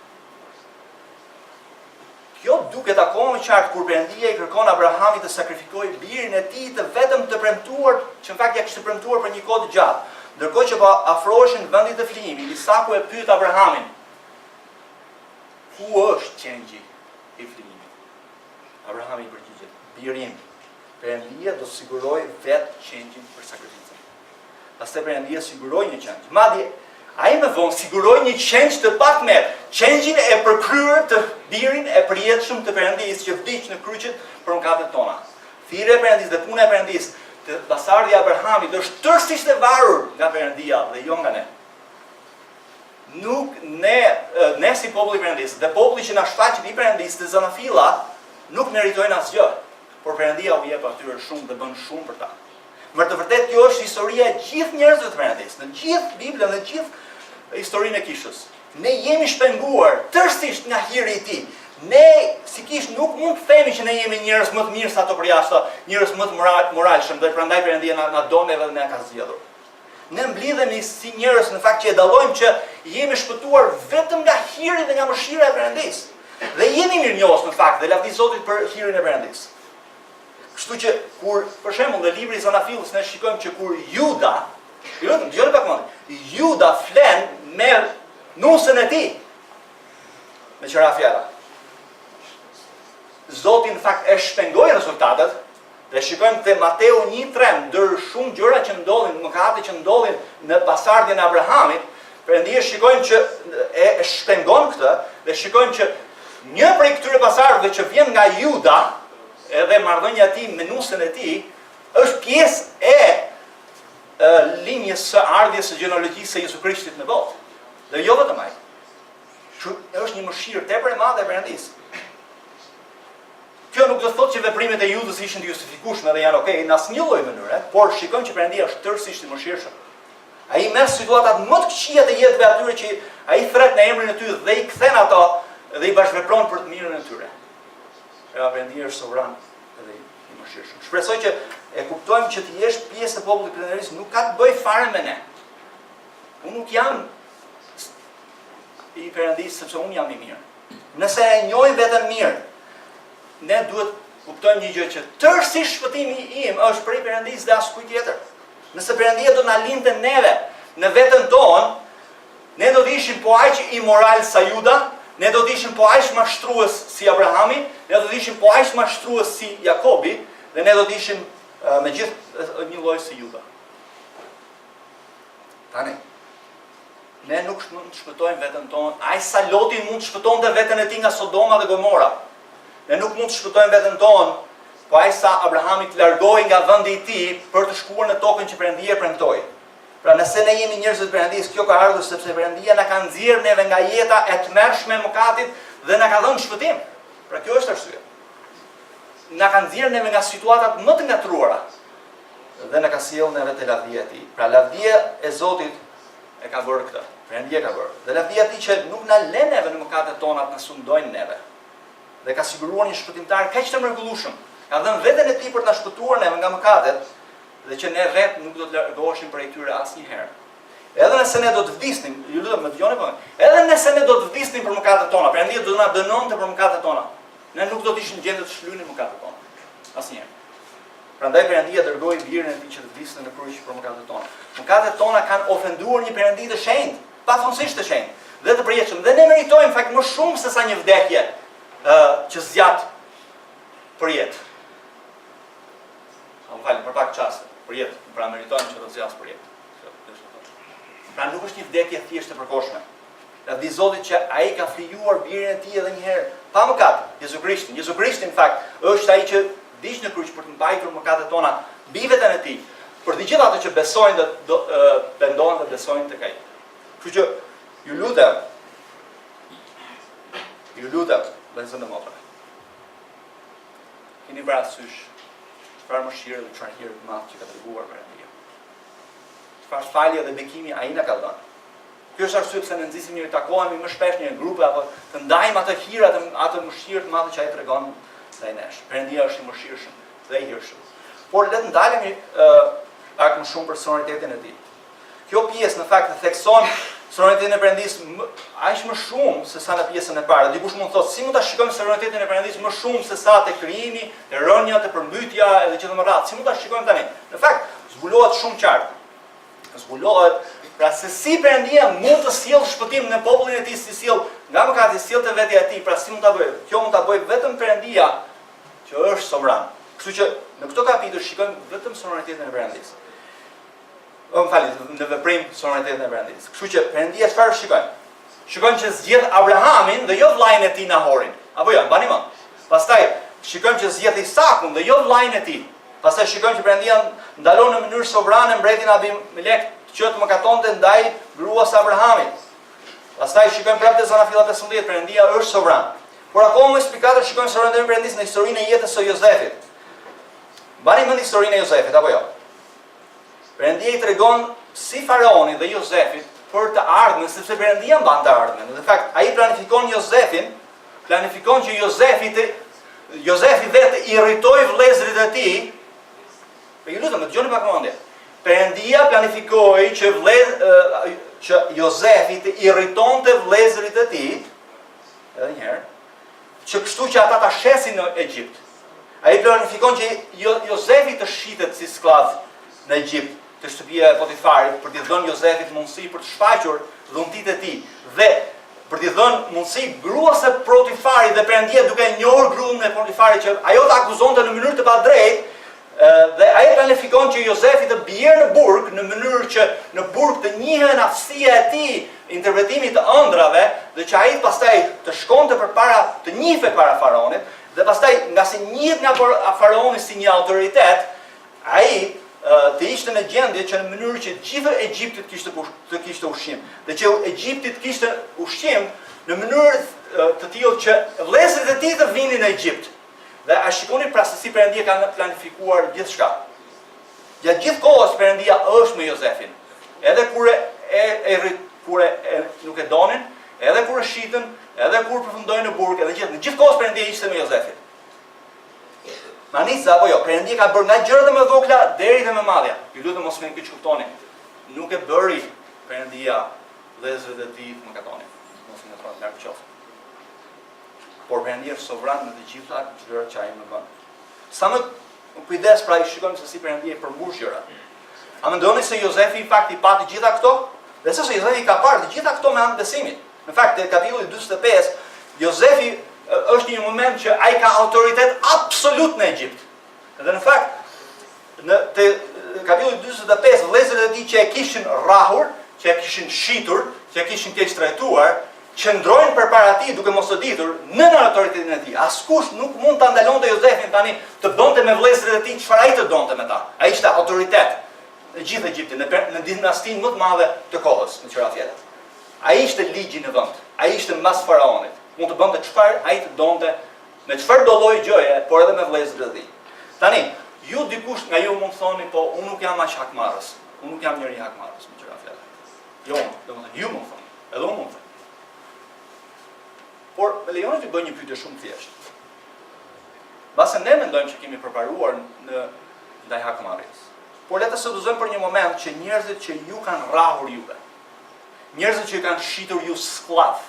Kjo duket akoma më qartë kur Perëndia i kërkon Abrahamit të sakrifikojë birin e tij të vetëm të premtuar, që në fakt ja kishte premtuar për një kohë të gjatë. Ndërkohë që po afroheshin në vendit të flijimit, Isaku e pyet Abrahamin: "Ku është qengji i flimit?" Abrahami i përgjigjet: "Birim, Perëndia do siguroj vetë qengjin për sakrificën." Pastaj Perëndia siguroi një qengj. Madje ai më vonë siguroi një qengj të patmet, qengjin e përkryer të birin e përjetshëm të Perëndisë që vdiq në kryqet për mëkatet tona. Thirrja e Perëndisë dhe puna e Perëndisë, të basardhja e Abrahamit është tërësisht e varur nga Perëndia dhe jo nga ne. nuk ne si populli i Perëndisë, dhe populli që na shfaqet i Perëndisë, të Zanafilla, nuk meritojnë asgjë, por Perëndia u jep atyre shumë dhe bën shumë për ta. Më të vërtet kjo është historia e gjithë njerëzve të Perëndisë, në gjithë Biblën dhe gjithë historinë e kishës. Ne jemi shpenguar tërësisht nga hiri i tij. Ne si kish nuk mund të themi që ne jemi njerëz më të mirë se ato përjashta, njerëz më të moralshëm, dhe prandaj Perëndia na don edhe na ka zgjedhur. Ne mblidhemi si njerëz në fakt që e dallojmë që jemi shpëtuar vetëm nga hiri dhe nga mëshira e Perëndisë. Dhe jemi mirënjohës në fakt dhe lavdi Zotit për hirin e Perëndisë. Kështu që kur për shembull në librin e Zanafillës ne shikojmë që kur Juda flen me nusën e tij, me qëra fjala. Zoti në fakt e shpengoi rezultatet dhe shikojmë te Mateu 1:3, ndër shumë gjëra që ndodhin, mëkate që ndodhin në pasardhjen e Abrahamit, Perëndia shikojmë që e shpengon këtë dhe shikojmë që një prej këtyre pasardhëve që vjen nga Juda, edhe marrëdhënia e tij me nusën e tij, është pjesë e linjës së ardhjes së gjenealogjisë së Jezu Krishtit në botë. Dhe jo vetëm ai. Është një mëshirë tepër e madhe e Perëndisë. Kjo nuk do të thotë që veprimet e Judës ishin të justifikueshme dhe janë okay në asnjë lloj mënyre, por shikojmë që Perëndia është tërësisht i mëshirshëm. Ai mes situatat më të këqija të jetëve atyre që ai thret në emrin e Ty dhe i kthen ato dhe i bashkëvepron për të mirën e tyre. Perëndia është sovran dhe i mëshirshëm. Shpresoj që e kuptojmë që të jesh pjesë e popullit të Perëndisë nuk ka të bëjë fare me ne. Unë nuk jam i Perëndisë sepse unë jam i mirë. Nëse e njohim veten mirë, ne duhet kuptojmë një gjë që tërësisht shpëtimi im është prej Perëndisë dhe as kujt tjetër. Nëse Perëndia do na lindte neve në veten tonë, ne do të ishim po aq imoral sa Juda, ne do të ishim po aq mashtrues si Abrahami, ne do të ishim po aq mashtrues si Jakobi, dhe ne do të ishim me gjithë një lloj si Juda. Tani, ne nuk mund të shpëtojmë veten tonë, ai sa Loti mund të shpëtonte veten e tij nga Sodoma dhe Gomora. Ne nuk mund të shpëtojmë veten tonë, po ai sa Abrahami të largohej nga vendi i tij për të shkuar në tokën që Perëndia premtoi. Pra nëse ne jemi njerëz të Perëndisë, kjo ka ardhur sepse Perëndia na ka nxjerrë neve nga jeta e tmerrshme e mëkatit dhe na ka dhënë shpëtim. Pra kjo është arsye. Na ka nxjerrë neve nga situatat më të ngatruara dhe na ka sjellë neve te lavdia e tij. Pra lavdia e Zotit e ka bërë këtë. Perëndia ka bërë. Dhe lavdia e tij që nuk na lën neve në mëkatet tona të na sundojnë neve. Dhe ka siguruar një shpëtimtar kaq të mrekullueshëm. Ka dhënë veten e tij për të na shpëtuar neve nga mëkatet, dhe që ne vetë nuk do të largoheshim prej tyre asnjëherë. Edhe nëse ne do të vdisnim, ju lutem më dëgjoni po. Edhe nëse ne do të vdisnim për mëkatet tona, Perëndia do na dënonte për mëkatet tona. Ne nuk do të ishim gjendë të shlynim mëkatet tona. Asnjëherë. Prandaj Perëndia dërgoi birin e tij që të vdiste në kryq për mëkatet tona. Mëkatet tona kanë ofenduar një Perëndi të shenjtë, pafundësisht të shenjtë dhe të përjetshëm. Dhe ne meritojmë fakt më shumë se sa një vdekje që zgjat për jetë. Për pak çaste, për jetë, pra meritojmë që të zgjas për jetë. Pra nuk është një vdekje thjesht e përkohshme. Lavdi Zotit që ai ka krijuar birin e tij edhe një herë pa mëkat, Jezu Krishtin. Jezu Krishti në fakt është ai që diq në kryq për të mbajtur mëkatet tona mbi veten e tij. Për të gjithë ato që besojnë dhe pendohen dhe besojnë tek ai. Kështu që ju lutem, vëllezër dhe motra. Keni parasysh çfarë mëshire dhe çfarë hire të madh që ka treguar Perëndia. Çfarë falje dhe bekimi ai na ka dhënë. Ky është arsye pse ne nxisim njëri takohemi më shpesh në grupe apo të ndajmë atë hire atë mëshirë të madhe që ai tregon ndaj nesh. Perëndia është i mëshirshëm dhe i hirshëm. Por le të ndalemi pak më shumë për sonoritetin e tij. Kjo pjesë në fakt thekson sonoritetin e Perëndisë aq më shumë se sa në pjesën e parë. Dikush mund të thotë, si mund ta shikojmë sonoritetin e Perëndisë më shumë se sa te krijimi, te rënja, te përmbytja edhe gjithë më radhë. Si mund ta shikojmë tani? Në fakt, zbulohet shumë qartë. Zbulohet pra se si Perëndia mund të sjellë shpëtim në popullin e tij, si sjell nga mëkati, sjell te vetja e tij, pra si mund ta bëjë? Kjo mund ta bëjë vetëm Perëndia që është sovran. Kështu që në këtë kapitull shikojmë vetëm sonoritetin e Perëndisë. Në veprim sonoritetin e Perëndisë. Kështu që Perëndia çfarë shikojmë? Shikojmë që zgjedh Abrahamin dhe jo vllain e tij Nahorin. Apo jo, mbani mend. Pastaj shikojmë që zgjedh Isakun dhe jo vllain e tij. Pastaj shikojmë që Perëndia ndalon në mënyrë sovrane mbretin Abimelek që të mëkatonte ndaj gruas së Abrahamit. Pastaj shikojmë prapë te Zanafilla 15, Perëndia është sovran. Por akoma më spikatër shikojmë sovranërinë e Perëndisë në historinë e jetës së Jozefit. Bani mend historinë e Jozefit apo jo? Perëndia i tregon si faraoni dhe Jozefit për të ardhmen, sepse Perëndia mban të ardhmen. Në fakt, ai planifikon Jozefin, planifikon që Jozefi vetë i irritoi vëllezërit e tij. Po ju lutem, dëgjoni pak mendje. Perëndia planifikoi që Jozefi të irritonte vëllezërit e tij, edhe një herë, që kështu që ata ta shesin në Egjipt. Ai planifikon që Jozefi të shitet si sklav në Egjipt, të shtëpia e Potifarit, për t'i dhënë Jozefit mundësi për të shfaqur dhuntit e tij dhe për t'i dhënë mundësi gruas së Potifarit dhe Perëndia duke njohur gruan e Potifarit që ajo ta akuzonte në mënyrë të padrejtë, dhe ai planifikon që Jozefi të bjerë në burg në mënyrë që në burg të njihen aftësia e tij, interpretimi të ëndrave, dhe që ai pastaj të shkonte përpara të njihej para faraonit, dhe pastaj nga se njihet nga faraoni si një autoritet, ai të ishte në gjendje që në mënyrë që gjithë Egjiptit të kishte ushqim, dhe që Egjiptit kishte ushqim në mënyrë të tillë që vëllezërit e tij të vinin në Egjipt. Dhe a shikoni pra se si Perëndia ka planifikuar gjithçka. Gjatë gjithë kohës Perëndia është me Jozefin. Edhe kur nuk e donin, edhe kur e shitën, edhe kur përfundojnë në burg, edhe në gjithë kohës Perëndia ishte me Jozefin. Manica apo jo, Perëndia ka bërë nga gjërat e më vogla deri te më madhja. Ju lutem mos më keq kuptoni. Nuk e bëri Perëndia vëllezërit e tij të mëkatonin. Mos më thoni larg qoftë. Por Perëndia është sovran në të gjitha gjërat që ai më bën. Sa më kujdes pra i shikojmë se si Perëndia i përmbush gjërat. A mendoni se Jozefi në fakt i pa të gjitha këto? Dhe se Jozefi ka parë të gjitha këto me anë të besimit. Në fakt te kapitulli 45, Jozefi është një moment që ai ka autoritet absolut në Egjipt. Dhe në fakt te kapitulli 45 vëllezërit e tij që e kishin rrahur, që e kishin shitur, që e kishin keq trajtuar, qëndrojnë përpara tij duke mos e ditur në autoritetin e tij. Askush nuk mund ta ndalonte Jozefin tani të bënte me vëllezërit e tij çfarë ai të donte me ta. Ai ishte autoritet në gjithë Egjiptin, në dinastinë më të madhe të kohës, në qira tjetër. Ai ishte ligji në vend. Ai ishte mbas faraonit. Mund të bënte çfarë ai të donte, me çfarë do lloj gjëje, por edhe me vëllezërit e tij. Tani, ju dikush nga ju mund thoni, po unë nuk jam as hakmarrës. Unë nuk jam njëri hakmarrës, në qira tjetër. Jo, domethënë ju mund thoni, edhe unë mund thoni. Por me lejoni të bëj një pyetje shumë thjeshtë. Mbase ne mendojmë që kemi përparuar ndaj hakmarrjes. Por le të supozojmë për një moment që njerëzit që ju kanë rrahur juve, njerëzit që ju kanë shitur ju skllav,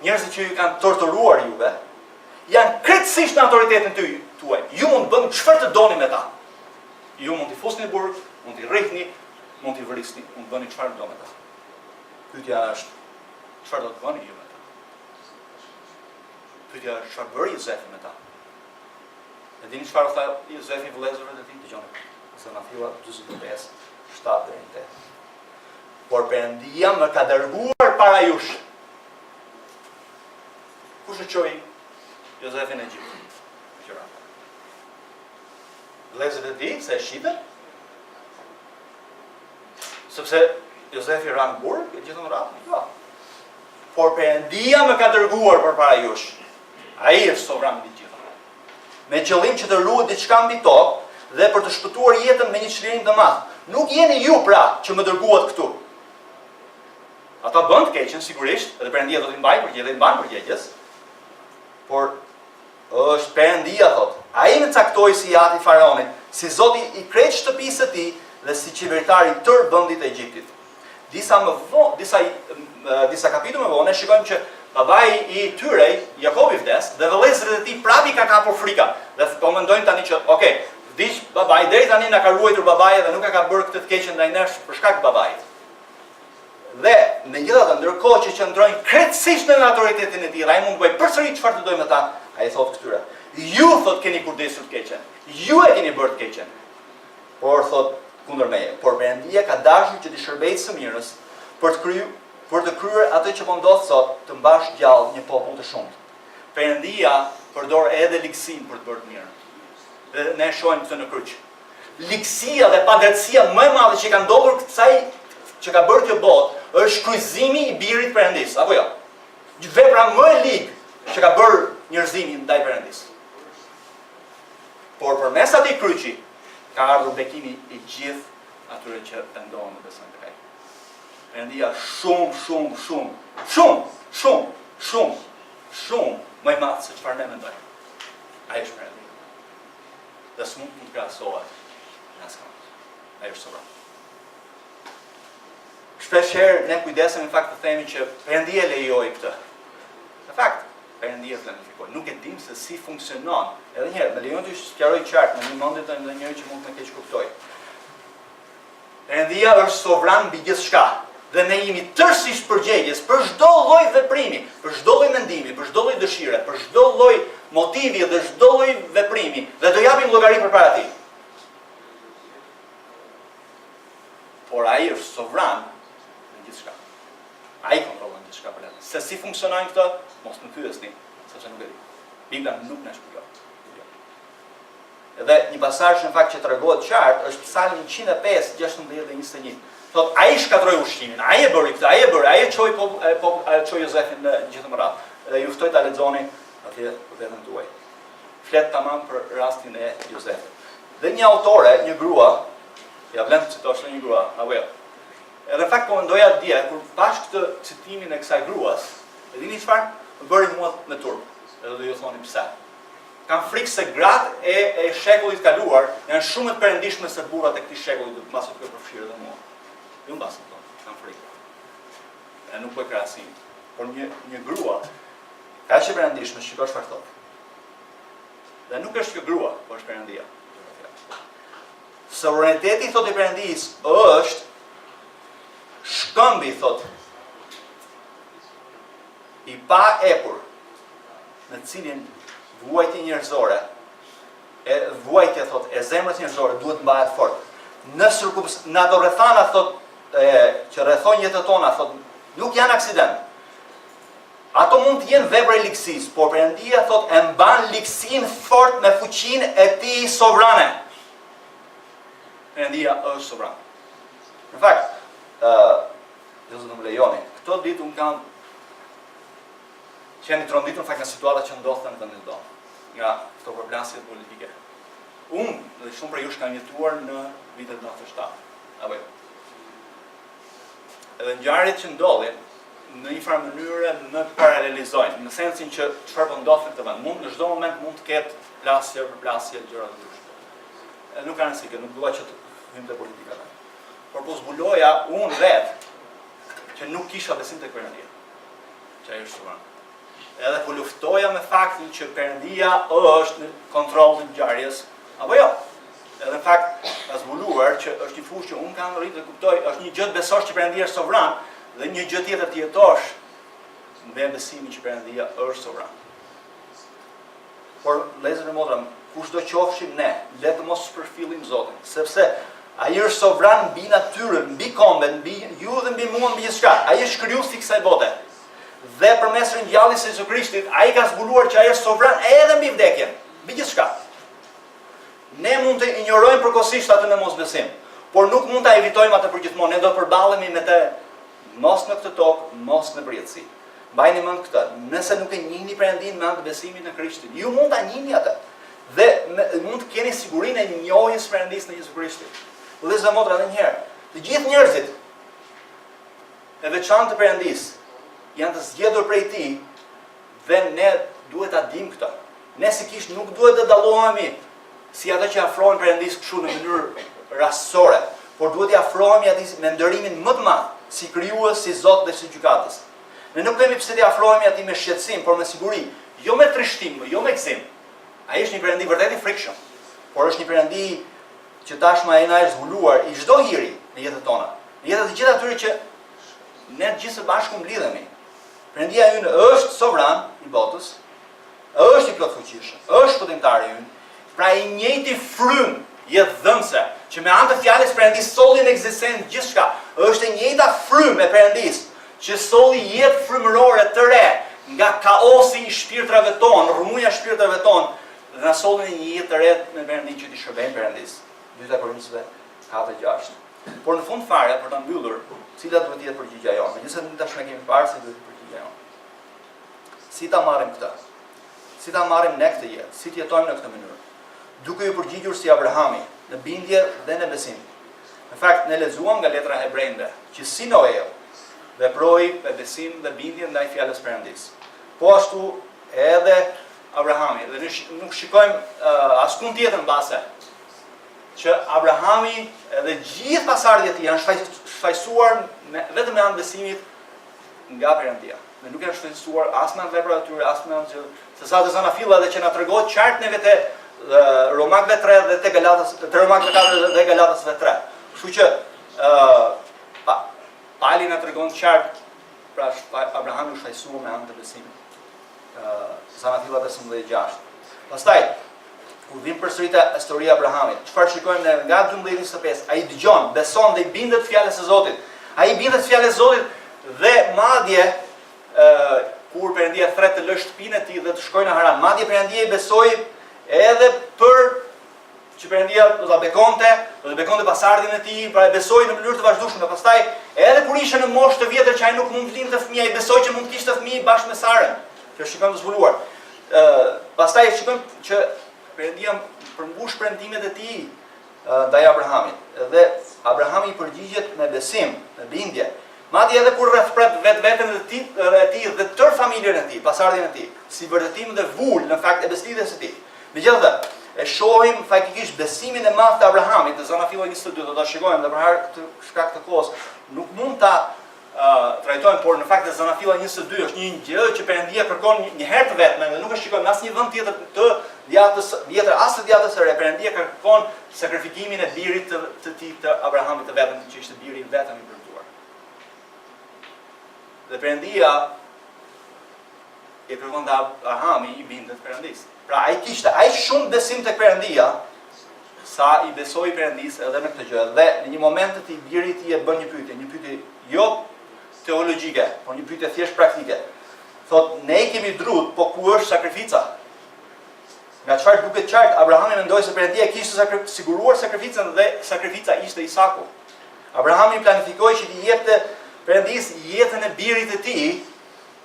njerëzit që ju kanë torturuar juve, janë krejtësisht në autoritetin tuaj. Ju mund të bëni çfarë të doni me ta. Ju mund t'i fusni në burg, mund t'i rrihni, mund t'i vrisni, mund të bëni çfarë do me ta. Pyetja është, çfarë do të bëni ju me ta? Pyetja është, çfarë bëri Jozefi me ta? E dini çfarë tha Jozefi vëllezërve të tij? Dëgjoni. Zanafilla 45, 7-8. Por Perëndia më ka dërguar para jush. Kush e çoi Jozefin në Egjipt? Qira. Vëllezërit e tij se e shitën? Sepse Jozefi ra në burg, e gjithë në radhë? Jo. Por Perëndia më ka dërguar përpara jush. Ai është sovran mbi gjithë. Me qëllim që të ruhet diçka mbi tokë dhe për të shpëtuar jetën me një çlirim të madh. Nuk jeni ju pra që më dërguat këtu. Ata bën të keqen sigurisht, edhe Perëndia do t'i mbajë përgjegjës, dhe i mban përgjegjës. Por është Perëndia thotë, ai më caktoi si ati faraonit, si zoti i krejt shtëpisë së tij dhe si qeveritari i tërë vendit të Egjiptit. Disa kapitull më vonë shikojmë që babai i tyre, Jakobi vdes, dhe vëllezërit e tij prapë ka kapur frika. Dhe po mendojnë tani që, okay, vdiq babai, deri tani na ka ruajtur babai dhe nuk e ka bërë këtë të keqen ndaj nesh për shkak të babait. Dhe megjithatë, ndërkohë që qëndrojnë krejtësisht në autoritetin e tij, ai mund të bëjë përsëri çfarë të dojë me ta. Ai thotë këtyre, ju thotë keni kujdesur të keqen. Ju e keni bërë të keqen. Por thotë kundër meje, por Perëndia ka dashur që të shërbejë së mirës për të kryer atë që po ndodh sot, të mbash gjallë një popull të shumtë. Perëndia përdor edhe ligësinë për të bërë të mirën. Dhe ne shohim këtë në kryq. Ligësia dhe padrejtësia më e madhe që ka ndodhur që ka bërë kjo botë është kryqëzimi i birit Perëndisë, apo jo? Vepra më e ligë që ka bërë njerëzimi ndaj Perëndisë. Por përmes atij kryqi ka ardhur bekimi i gjithë atyre që pendohen dhe besojnë tek ai. Perëndia shumë më i madh se çfarë ne mendojmë. Ai është Perëndia. Dhe s'mund të krahasohet me asnjë. Ai është Sovran. Shpeshherë ne kujdesemi në fakt të themi që Perëndia lejoi këtë. Në fakt, Perëndia planifikoi. Nuk e dim se si funksionon. Edhe një herë, më lejoni të sqaroj qartë, në një mendje të ndonjëri që mund të keq kuptoj. Perëndia është sovran mbi gjithçka. Dhe ne jemi tërësisht përgjegjës për çdo lloj veprimi, për çdo lloj mendimi, për çdo lloj dëshire, për çdo lloj motivi dhe çdo lloj veprimi, dhe do japim llogari përpara tij. Por ai është sovran në gjithçka. Ai kontrollon gjithçka për ne. Se si funksionojnë këto, mos më pyesni, sepse nuk e di. Bibla nuk na shpjegon. Edhe një pasazh në fakt që tregohet qartë është Psalmi 105, 16 dhe 21. Thot, ai shkatroi ushqimin, ai e bëri këtë, ai e çoi Jozefin në gjithë radhë. Dhe ju ftoj ta lexoni atje veten tuaj. Flet tamam për rastin e Jozefit. Dhe një autore, një grua, ja vlen të citosh një grua, apo jo. Edhe në fakt po mendoja dje kur pash këtë citimin e kësaj gruas, e dini çfarë? Më bëri mua me turp. Edhe do ju thoni pse. Kam frikë se gratë e shekullit kaluar janë shumë të perëndishme se burrat e këtij shekulli, do të mbasë të përfshirë edhe mua. Jo mbasë këto, kam frikë. E nuk po krahasim. Por një grua kaq e perëndishme, shikosh çfarë thotë. Dhe nuk është kjo grua, por është Perëndia. Sovraniteti thotë i Perëndisë është shkëmbi thotë i pa epur në cilin vuajtja njerëzore, vuajtja thot e zemrës njerëzore duhet mbahet fort. Në ato rrethana thot që rrethojnë jetën tona thot nuk janë aksident. Ato mund të jenë vepra e ligësisë, por Perëndia thot e mban ligësinë fort me fuqinë e tij sovrane. Perëndia është sovran. Në fakt, do të më lejoni, këto ditë un kam që janë tronditur në fakt në situata që ndodhen në vendin tonë, nga këto përplasjet politike. Unë dhe shumë prej jush kanë jetuar në vitet 97, apo jo. Edhe ngjarjet që ndodhin në një farë mënyrë më paralelizojnë, në sensin që çfarë po ndodh në këtë vend. Në çdo moment mund të ketë plasje për plasje gjëra të ndryshme. Edhe nuk ka rëndësi, nuk dua që të hym te politika. Por po zbuloja unë vetë që nuk kisha besim tek Perëndia. Që ai është sovran. Edhe po luftoja me faktin që Perëndia është në kontroll të ngjarjes, apo jo. Edhe në fakt ka zbuluar që është një fushë që unë kam arritur të kuptoj, është një gjë të besosh që Perëndia është sovran, dhe një gjë tjetër të jetosh me besimin që Perëndia është sovran. Por vëllezër e motra, kushdo qofshim ne, le të mos përfillim Zotin, sepse ai është sovran mbi natyrën, mbi kombën, mbi ju dhe mbi mua, mbi gjithçka. Ai është krijuesi i kësaj bote. Dhe përmes ringjalljes së Jezu Krishtit, ai ka zbuluar që ai është sovran edhe mbi vdekjen, mbi gjithçka. Ne mund të injorojmë përkohësisht atë në mosbesim, por nuk mund ta evitojmë atë përgjithmonë. Ne do të përballemi me të mos në këtë tokë, mos në përjetësi. Mbajini mend këtë, nëse nuk e njihni Perëndin me anë të besimit në Krishtin, ju mund ta njihni atë. Dhe mund të keni sigurinë e njohjes së Perëndisë në Jezu Krishtin. Vëllezër motra, edhe një herë, të gjithë njerëzit e veçantë të Perëndisë janë të zgjedhur prej tij dhe ne duhet ta dimë këtë. Ne sikisht nuk duhet të dallohemi si ata që afrohen Perëndisë kështu në mënyrë rastësore, por duhet i afrohemi atij me ndërimin më të madh, si krijues, si Zot dhe si Gjykatës. Ne nuk kemi pse të afrohemi atij me shqetësim, por me siguri, jo me trishtim, jo me gëzim. Ai është një Perëndi vërtet i frikshëm, por është një Perëndi që tashmë ai na është zbuluar i çdo hiri në jetën tona. Në jetën e gjithë atyre që ne të gjithë së bashku mblidhemi. Perëndia ynë është sovran i botës, është i plotfuqishëm, është shpëtimtari ynë. Pra i njëjti frym jetëdhënëse që me anë të fjalës Perëndisë solli në ekzistencë gjithçka, është e njëjta frym e Perëndisë që solli jetë frymërore të re nga kaosi i shpirtrave tonë, rrëmuja e shpirtrave tonë, dhe na solli një jetë të re me Perëndin që t'i shërbejmë Perëndisë. 2 Korinësve 4:6. Por në fund fare, për ta mbyllur, cila duhet të jetë përgjigjja jonë? Megjithëse tash ne kemi parë se duhet të përgjigjja jonë. Si ta marrim këtë? Si ta marrim ne këtë jetë? Si të jetojmë në këtë mënyrë? Duke ju përgjigjur si Abrahami, në bindje dhe në besim. Në fakt, ne lexuam nga letra hebrejve që si Noeu veproi me besim dhe bindje ndaj fjalës Perëndisë. Po ashtu edhe Abrahami, dhe ne nuk shikojmë askund tjetër mbase që Abrahami edhe gjithë pasardhjet e tij janë shfaqsuar vetëm me anë besimit nga Perëndia. Ne nuk janë shfaqsuar as me veprat e tyre, as me anë se sa të Zanafilla dhe që na tregohet qartë neve te Romakëve 3 dhe te Galatës, te Romakëve 4 dhe Galatësve 3. Kështu që Pali na tregon qartë pra Abrahami u shfaqsua me anë të besimit. Zanafilla 15:6. Pastaj kur vim përsëri te historia e Abrahamit, çfarë shikojmë ne nga 12:25? Ai dëgjon, beson dhe i bindet fjalës së Zotit. Ai bindet fjalës së Zotit dhe madje kur Perëndia thret të lësh shtëpinë e tij dhe të shkojë në Haran, madje Perëndia i besoi edhe për që Perëndia do ta bekonte pasardhin e tij, pra e besoi në mënyrë të vazhdueshme. Pastaj edhe kur ishte në moshë të vjetër që ai nuk mund të lindte fëmijë, ai besoi që mund të kishte fëmijë bashkë me Sarën. Që shikojmë të zbuluar. Pastaj shikojmë që Perëndia përmbush premtimet e tij ndaj Abrahamit. Dhe Abrahami i përgjigjet me besim, me bindje. Madje edhe kur rrethpret vetveten e tij dhe tërë familjen e tij, pasardhjen e tij, si vërtetim dhe vul në fakt e beslidhjes së tij. Megjithatë, e shohim faktikisht besimin e madh të Abrahamit, të Zanafilla 22, do ta shikojmë dhe për këtë shkak të kohës nuk mund ta trajtojmë, por në fakt e Zanafilla 22 është një gjë që Perëndia kërkon një herë të vetme dhe nuk e shikojmë në asnjë vend tjetër të djatës vjetër as të djatës së re. Perëndia kërkon sakrifikimin e birit të tij të Abrahamit të vetëm, që ishte biri vetëm i përtuar. Dhe Perëndia e kërkon të Abrahami i bindet Perëndisë. Pra ai kishte aq shumë besim tek Perëndia sa i besoi Perëndisë edhe në këtë gjë. Dhe në një moment të tij biri i tij e bën një pyetje jo teologjike, por një pyetje thjesht praktike. Thot, ne kemi drut, po ku është sakrifica? Nga çfarë duket qartë, Abrahami mendoi se Perëndia kishte siguruar sakrificën dhe sakrifica ishte Isaku. Abrahami planifikoi që t'i jepte Perëndisë jetën e birit të tij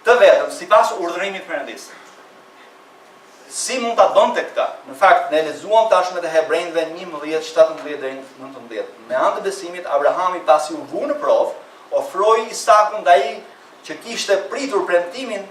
të vetëm sipas urdhërimit të Perëndisë. Si mund ta donte këtë? Në fakt, ne lexuam tashmë te Hebrejve 11:17 deri në 19. Me anë të besimit, Abrahami pasi u vu në provë, ofroi Isakun ndaj që kishte pritur premtimin,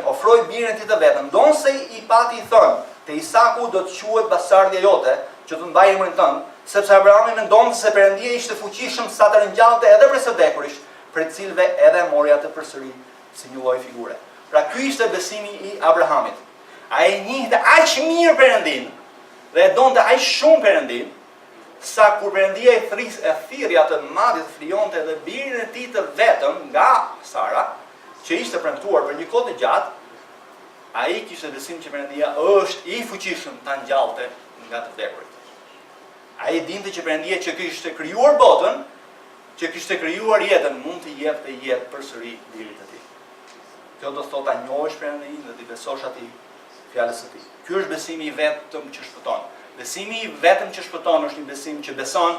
ofroi birin e tij të vetëm, ndonse i pati thënë, te Isaku do të quhet bastardja jote, që të mbajë emrin tënd, sepse Abrahami mendonte se Perëndia ishte fuqishëm sa të ringjallte edhe prej së dekurish, për cilëve edhe mori atë përsëri si një lloj figure. Pra ky ishte besimi i Abrahamit. Ai njihte aq mirë Perëndin dhe e donte aq shumë Perëndin, sa kur Perëndia e thirrri atë madje të flijonte edhe birin e tij të vetëm nga Sara, që ishte premtuar për një kohë të gjatë, ai kishte besim që Perëndia është i fuqishëm ta ngjallte nga të vdekurit. Ai dinte që Perëndia që kishte krijuar botën, që kishte krijuar jetën, mund të jepte jetë përsëri birit të tij. Kjo do të thotë ta njohësh Perëndin dhe të besosh atij fjalës së tij. Ky është besimi i vetëm që shpëton. Besimi i vetëm që shpëton është një besim që beson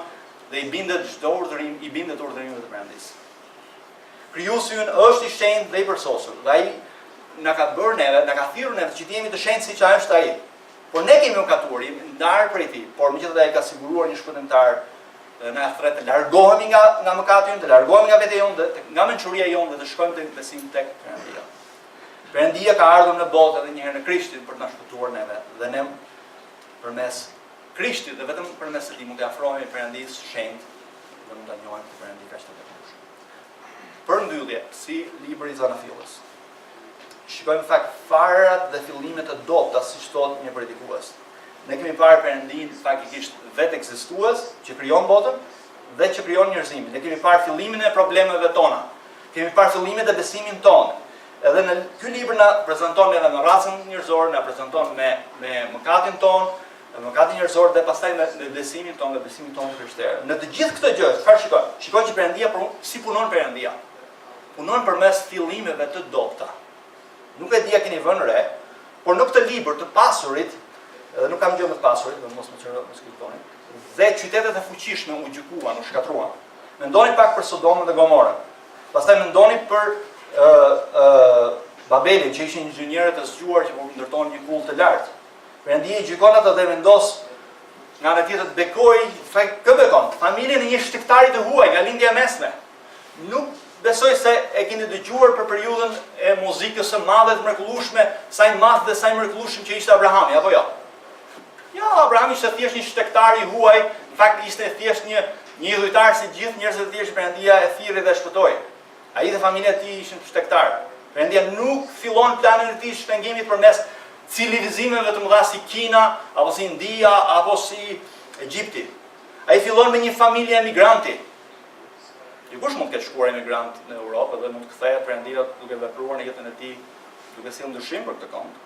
dhe i bindet çdo urdhërim, i bindet urdhërimeve të Perëndisë. Krijuesi ynë është i shenjtë dhe i përsosur. Dhe ai na ka bërë neve, na ka thirrur neve që të jemi të shenjtë siç është ai. Por ne kemi mëkatuar, ndar prej tij, por megjithatë ai ka siguruar një shpëtimtar dhe na thret të largohemi nga mëkatin, të largohemi nga vetë jonë, nga mençuria jonë dhe të shkojmë tek besimi tek Perëndia. Perëndia ka ardhur në botë edhe një herë në Krishtin për të na shpëtuar neve dhe ne përmes Krishtit dhe vetëm përmes atij mund të afrohemi Perëndisë shenjtë dhe mund ta njohim të Perëndin kaq të vetmuar. Për mbyllje, si libri i Zanafillës. Shikojmë fakt farat dhe fillimet e dobta siç thotë një predikues. Ne kemi parë Perëndin faktikisht vetë ekzistues që krijon botën dhe që krijon njerëzimin. Ne kemi parë fillimin e problemeve tona. Kemi parë fillimet e besimit tonë. Edhe në ky libër na prezanton edhe në rastin njerëzor, na prezanton me mëkatin ton, me mëkatin njerëzor dhe pastaj me besimin ton, me besimin ton krishterë. Në të gjithë këtë gjë, çfarë shikojmë? Shikojmë që Perëndia si punon Perëndia. Punon përmes fillimeve të dobta. Nuk e di a keni vënë re, por në këtë libër të pasurit, edhe nuk kam gjë më të pasurit, do mos më çero mos kujtoni. dhe qytetet e fuqishme u gjykuan, u shkatruan. Mendoni pak për Sodomën dhe Gomorën. Pastaj mendoni për Babelin, që ishin inxhinierët e zgjuar që po ndërtonin një kull të lartë. Perëndia i gjykon ato dhe vendos nga ana tjetër të bekoj, kë bekon? Familjen e një shtiktari të huaj nga lindja e mesme. Nuk besoj se e keni dëgjuar për periudhën e muzikës së madhe të mrekullueshme, sa i madh dhe sa i mrekullueshëm që ishte Abrahami, apo jo? Jo, Abrahami ishte thjesht një shtektar i huaj, në fakt ishte thjesht një idhujtar si gjithë njerëzit e thjeshtë. Perëndia e thirrri dhe shpëtoi. Ai dhe familja e tij ishin shtektar. Perëndia nuk fillon planin e tij shpengimit përmes civilizimeve të mëdha si Kina, apo si India, apo si Egjipti. Ai fillon me një familje emigranti. Dikush mund të ketë shkuar emigrant në Europë dhe mund të kthehet Perëndia duke vepruar në jetën e tij, duke sjellë ndryshim për këtë kënd.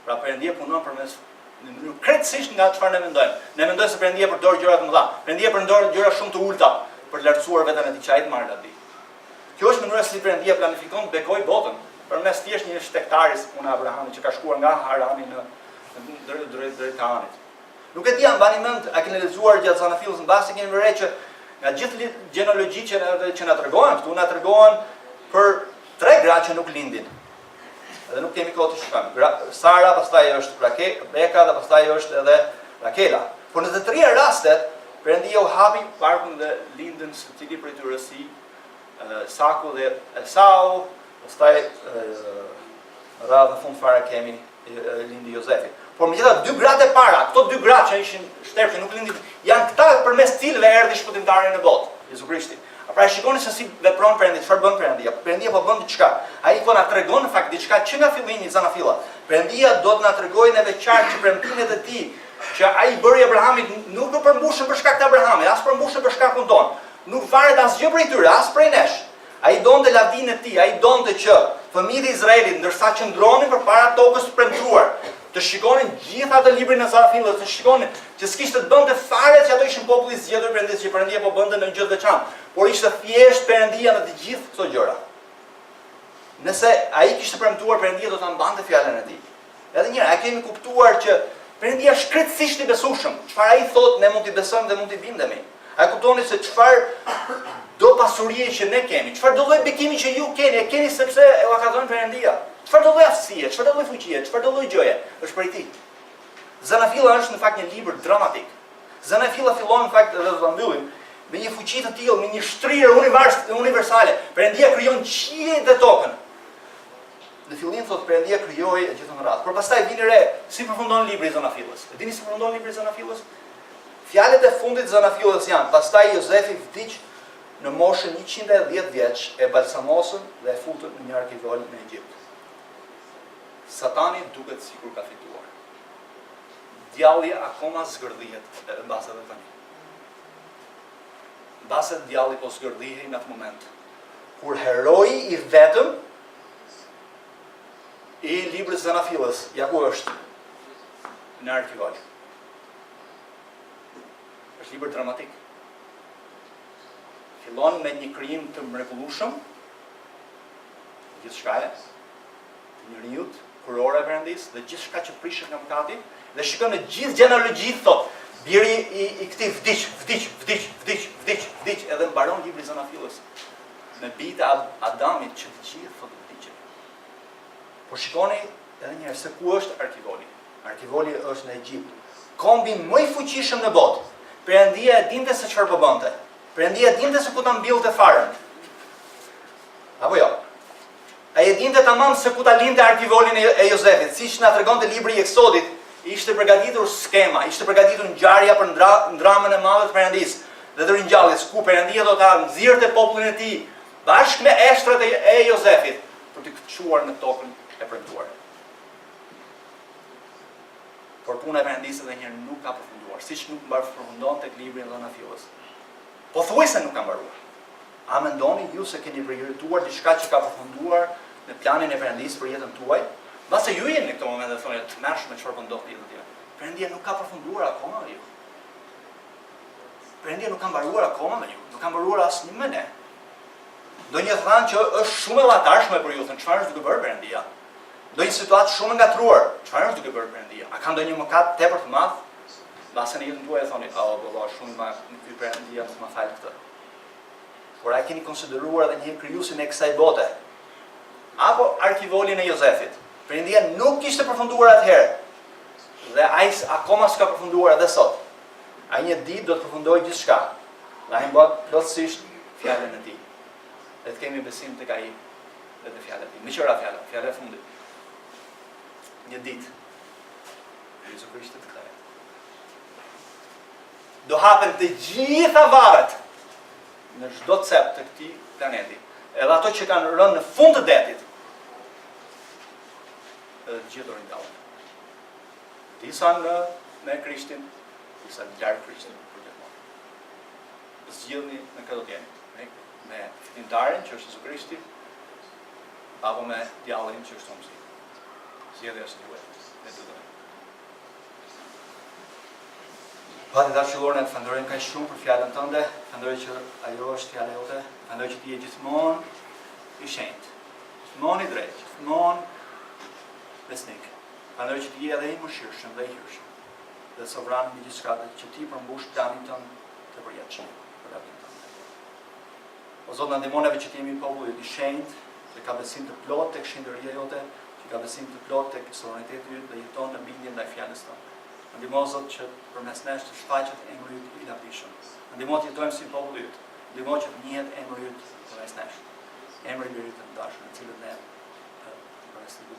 Pra Perëndia punon përmes në mënyrë krejtësisht nga çfarë ne mendojmë. Ne mendojmë se Perëndia përdor gjëra të mëdha. Perëndia përdor gjëra shumë të ulta për të lartësuar veten e tij, çajt marrë aty. Kjo është mënyra si Perëndia planifikon të bekojë botën përmes thjesht një shtektaris puna Abrahamit që ka shkuar nga Harani në drejt Kananit. Nuk e di, mbani mend, a keni lexuar gjatë Zanafillës, mbasi keni vëre që nga gjithë gjenologji që na tregojnë këtu, na tregojnë për 3 gra që nuk lindin. Edhe nuk kemi kohë të shkojmë. Sara, pastaj është Beka dhe pastaj është edhe Rakela. Por në të 3 rastet, Perëndia u hapi barkun dhe lindën së cili prej tyre si Saku dhe Esau, pastaj radhë në fund fare kemi lindi Jozefi. Por megjithatë 2 gratë e para, këto 2 gratë që ishin shterpë që nuk lindin, janë këta përmes cilëve erdhi shpëtimtari në botë, Jezu Krishti. Pra e shikoni se si vepron Perëndia, çfarë bën Perëndia. Perëndia po bën diçka. Ai po na tregon në fakt diçka që nga fillimi Zanafilla. Perëndia do të na tregojë në veçantë që premtimet e tij që ai bëri Abrahamit nuk u përmbushën për shkak të Abrahamit, as përmbushën për shkakun ton. Nuk varet asgjë prej tyre, as prej nesh. Ai donte lavdinë e tij, ai donte që fëmijët e Izraelit ndërsa qëndronin përpara tokës së premtuar, të shikonin gjithë atë librin e Zanafillës, të shikonin që s'kishte të bënte fare që ato ishin populli i zgjedhur Perëndisë, që Perëndia po bënte në gjë të veçantë, por ishte thjesht Perëndia në të gjithë këto gjëra. Nëse ai kishte premtuar, Perëndia do ta mbante fjalën e tij. Edhe një herë, a kemi kuptuar që Perëndia është krejtësisht i besueshëm. Çfarë ai thotë, ne mund t'i besojmë dhe mund t'i bindemi. A kuptoni se çfarë do pasurie që ne kemi, çfarë do lloj bekimi që ju keni, e keni sepse e ka dhënë Perëndia. Çfarë do lloj aftësie, çfarë do lloj fuqie, çfarë do lloj gjëje, është prej tij. Zanafilla është në fakt një libër dramatik. Zanafilla fillon në fakt edhe do ta mbyllim me një fuqi të tillë, me një shtrirë universale. Perëndia krijon qiellin dhe tokën. Në fillim thotë Perëndia krijoi gjithë në radhë. Por pastaj vini re, si përfundon libri i Zanafillës. E dini si përfundon libri i Zanafillës? Fjalët e fundit të Zanafillës janë: pastaj Jozefi vdiq në moshën 110 vjeç, e balsamosën dhe e futën në një arkivol në Egjipt. Satani duket sikur ka fituar. Djalli akoma zgërdhihet mbas edhe tani. Mbas djalli po zgërdhihej në atë moment kur heroi i vetëm i librit Zanafillës, ja ku është? Në arkivol. Është libër dramatik. Fillon me një krijim të mrekullueshëm, gjithçkaje, të njeriut, kurora e Perëndisë dhe gjithçka që prishet nga mëkati, dhe shikon në gjithë gjenologjitë thotë, biri i këtij vdiq, edhe mbaron libri i Zanafillës me bijtë Adamit që të gjithë thotë vdiqën. Por shikoni edhe një herë se ku është arkivoli. Arkivoli është në Egjipt. Kombi më i fuqishëm në botë. Perëndia e dinte se çfarë po bënte. Perëndia e dinte se ku ta mbillte farën. Apo jo? Ai e dinte tamam se ku ta linte arkivolin e Jozefit, siç na tregonte libri i Eksodit, ishte përgatitur skema, ishte përgatitur ngjarja për ndramën e madhe të Perëndisë dhe të ringjalljes, ku Perëndia do ta nxirrte popullin e tij bashkë me eshtrat e Jozefit për të kthyer në tokën e premtuar. Por puna e Perëndisë edhe një herë nuk ka përfunduar, siç nuk përfundon tek libri i Zanafillës. Pothuajse nuk ka mbaruar. A mendoni ju se keni përjetuar diçka që ka përfunduar në planin e Perëndisë për jetën tuaj? Mbase ju jeni në këtë moment dhe thoni të mërshme çfarë po ndodh jetën tuaj. Perëndia nuk ka përfunduar akoma me ju. Perëndia nuk ka mbaruar akoma me ju. Nuk ka mbaruar asnjë me ne. Ndonjë thanë që është shumë e llatarshme për ju, thënë çfarë është duke bërë Perëndia? Ndonjë situatë shumë e ngatruar, çfarë është duke bërë Perëndia? A ka ndonjë mëkat tepër të madh? Mbase në jetën tuaj e thoni, bëlla shumë ma ky Perëndia më fal këtë. Por a keni konsideruar edhe një krijuesin e kësaj bote? Apo arkivolin e Jozefit? Perëndia nuk kishte përfunduar atëherë. Dhe ai akoma s'ka përfunduar edhe sot. Ai një ditë do të përfundojë gjithçka. Dhe ai mbot plotësisht fjalën e tij. Dhe të kemi besim tek ai dhe te fjala e tij. Mëshira fjala e fundit. Një ditë Jezu Krishti të kthehet. Do hapen të gjitha varret në çdo cep të këtij planeti. Edhe ato që kanë rënë në fund të detit. Edhe të gjithë do rinjallën. Disa me Krishtin, disa larg Krishtin për gjithmonë. Zgjidhni në këtë do të jeni, me fitimtarin që është Jezu Krishti, apo me djallin që është Humsi. Zgjedhja është juaj, ne do të. Pati dashurorën, të falenderojmë kaq shumë për fjalën tënde, falenderoj që ajo është fjala jote, falenderoj që ti je gjithmonë i shenjtë, gjithmonë i drejtë, gjithmonë besnik. Falenderoj që ti je edhe i mëshirshëm dhe i hyrshëm. Dhe Sovran mbi gjithçka, që ti përmbush planin tënd të përjetshëm për lavdinë tënde. O Zot, na ndihmoneve që ti jemi popull i shenjtë, që ka besim të plot tek shenjtëria jote, që ka besim të plot tek sovraniteti yt dhe jeton në bindje ndaj fjalës tënde. Ndihmo Zot që përmes nesh të shfaqet emri yt i lavdishëm. Ndihmo të jetojmë si populli yt. Ndihmo që të njihet emri yt përmes nesh. Emri i lirit të dashur, në cilën ne përmes të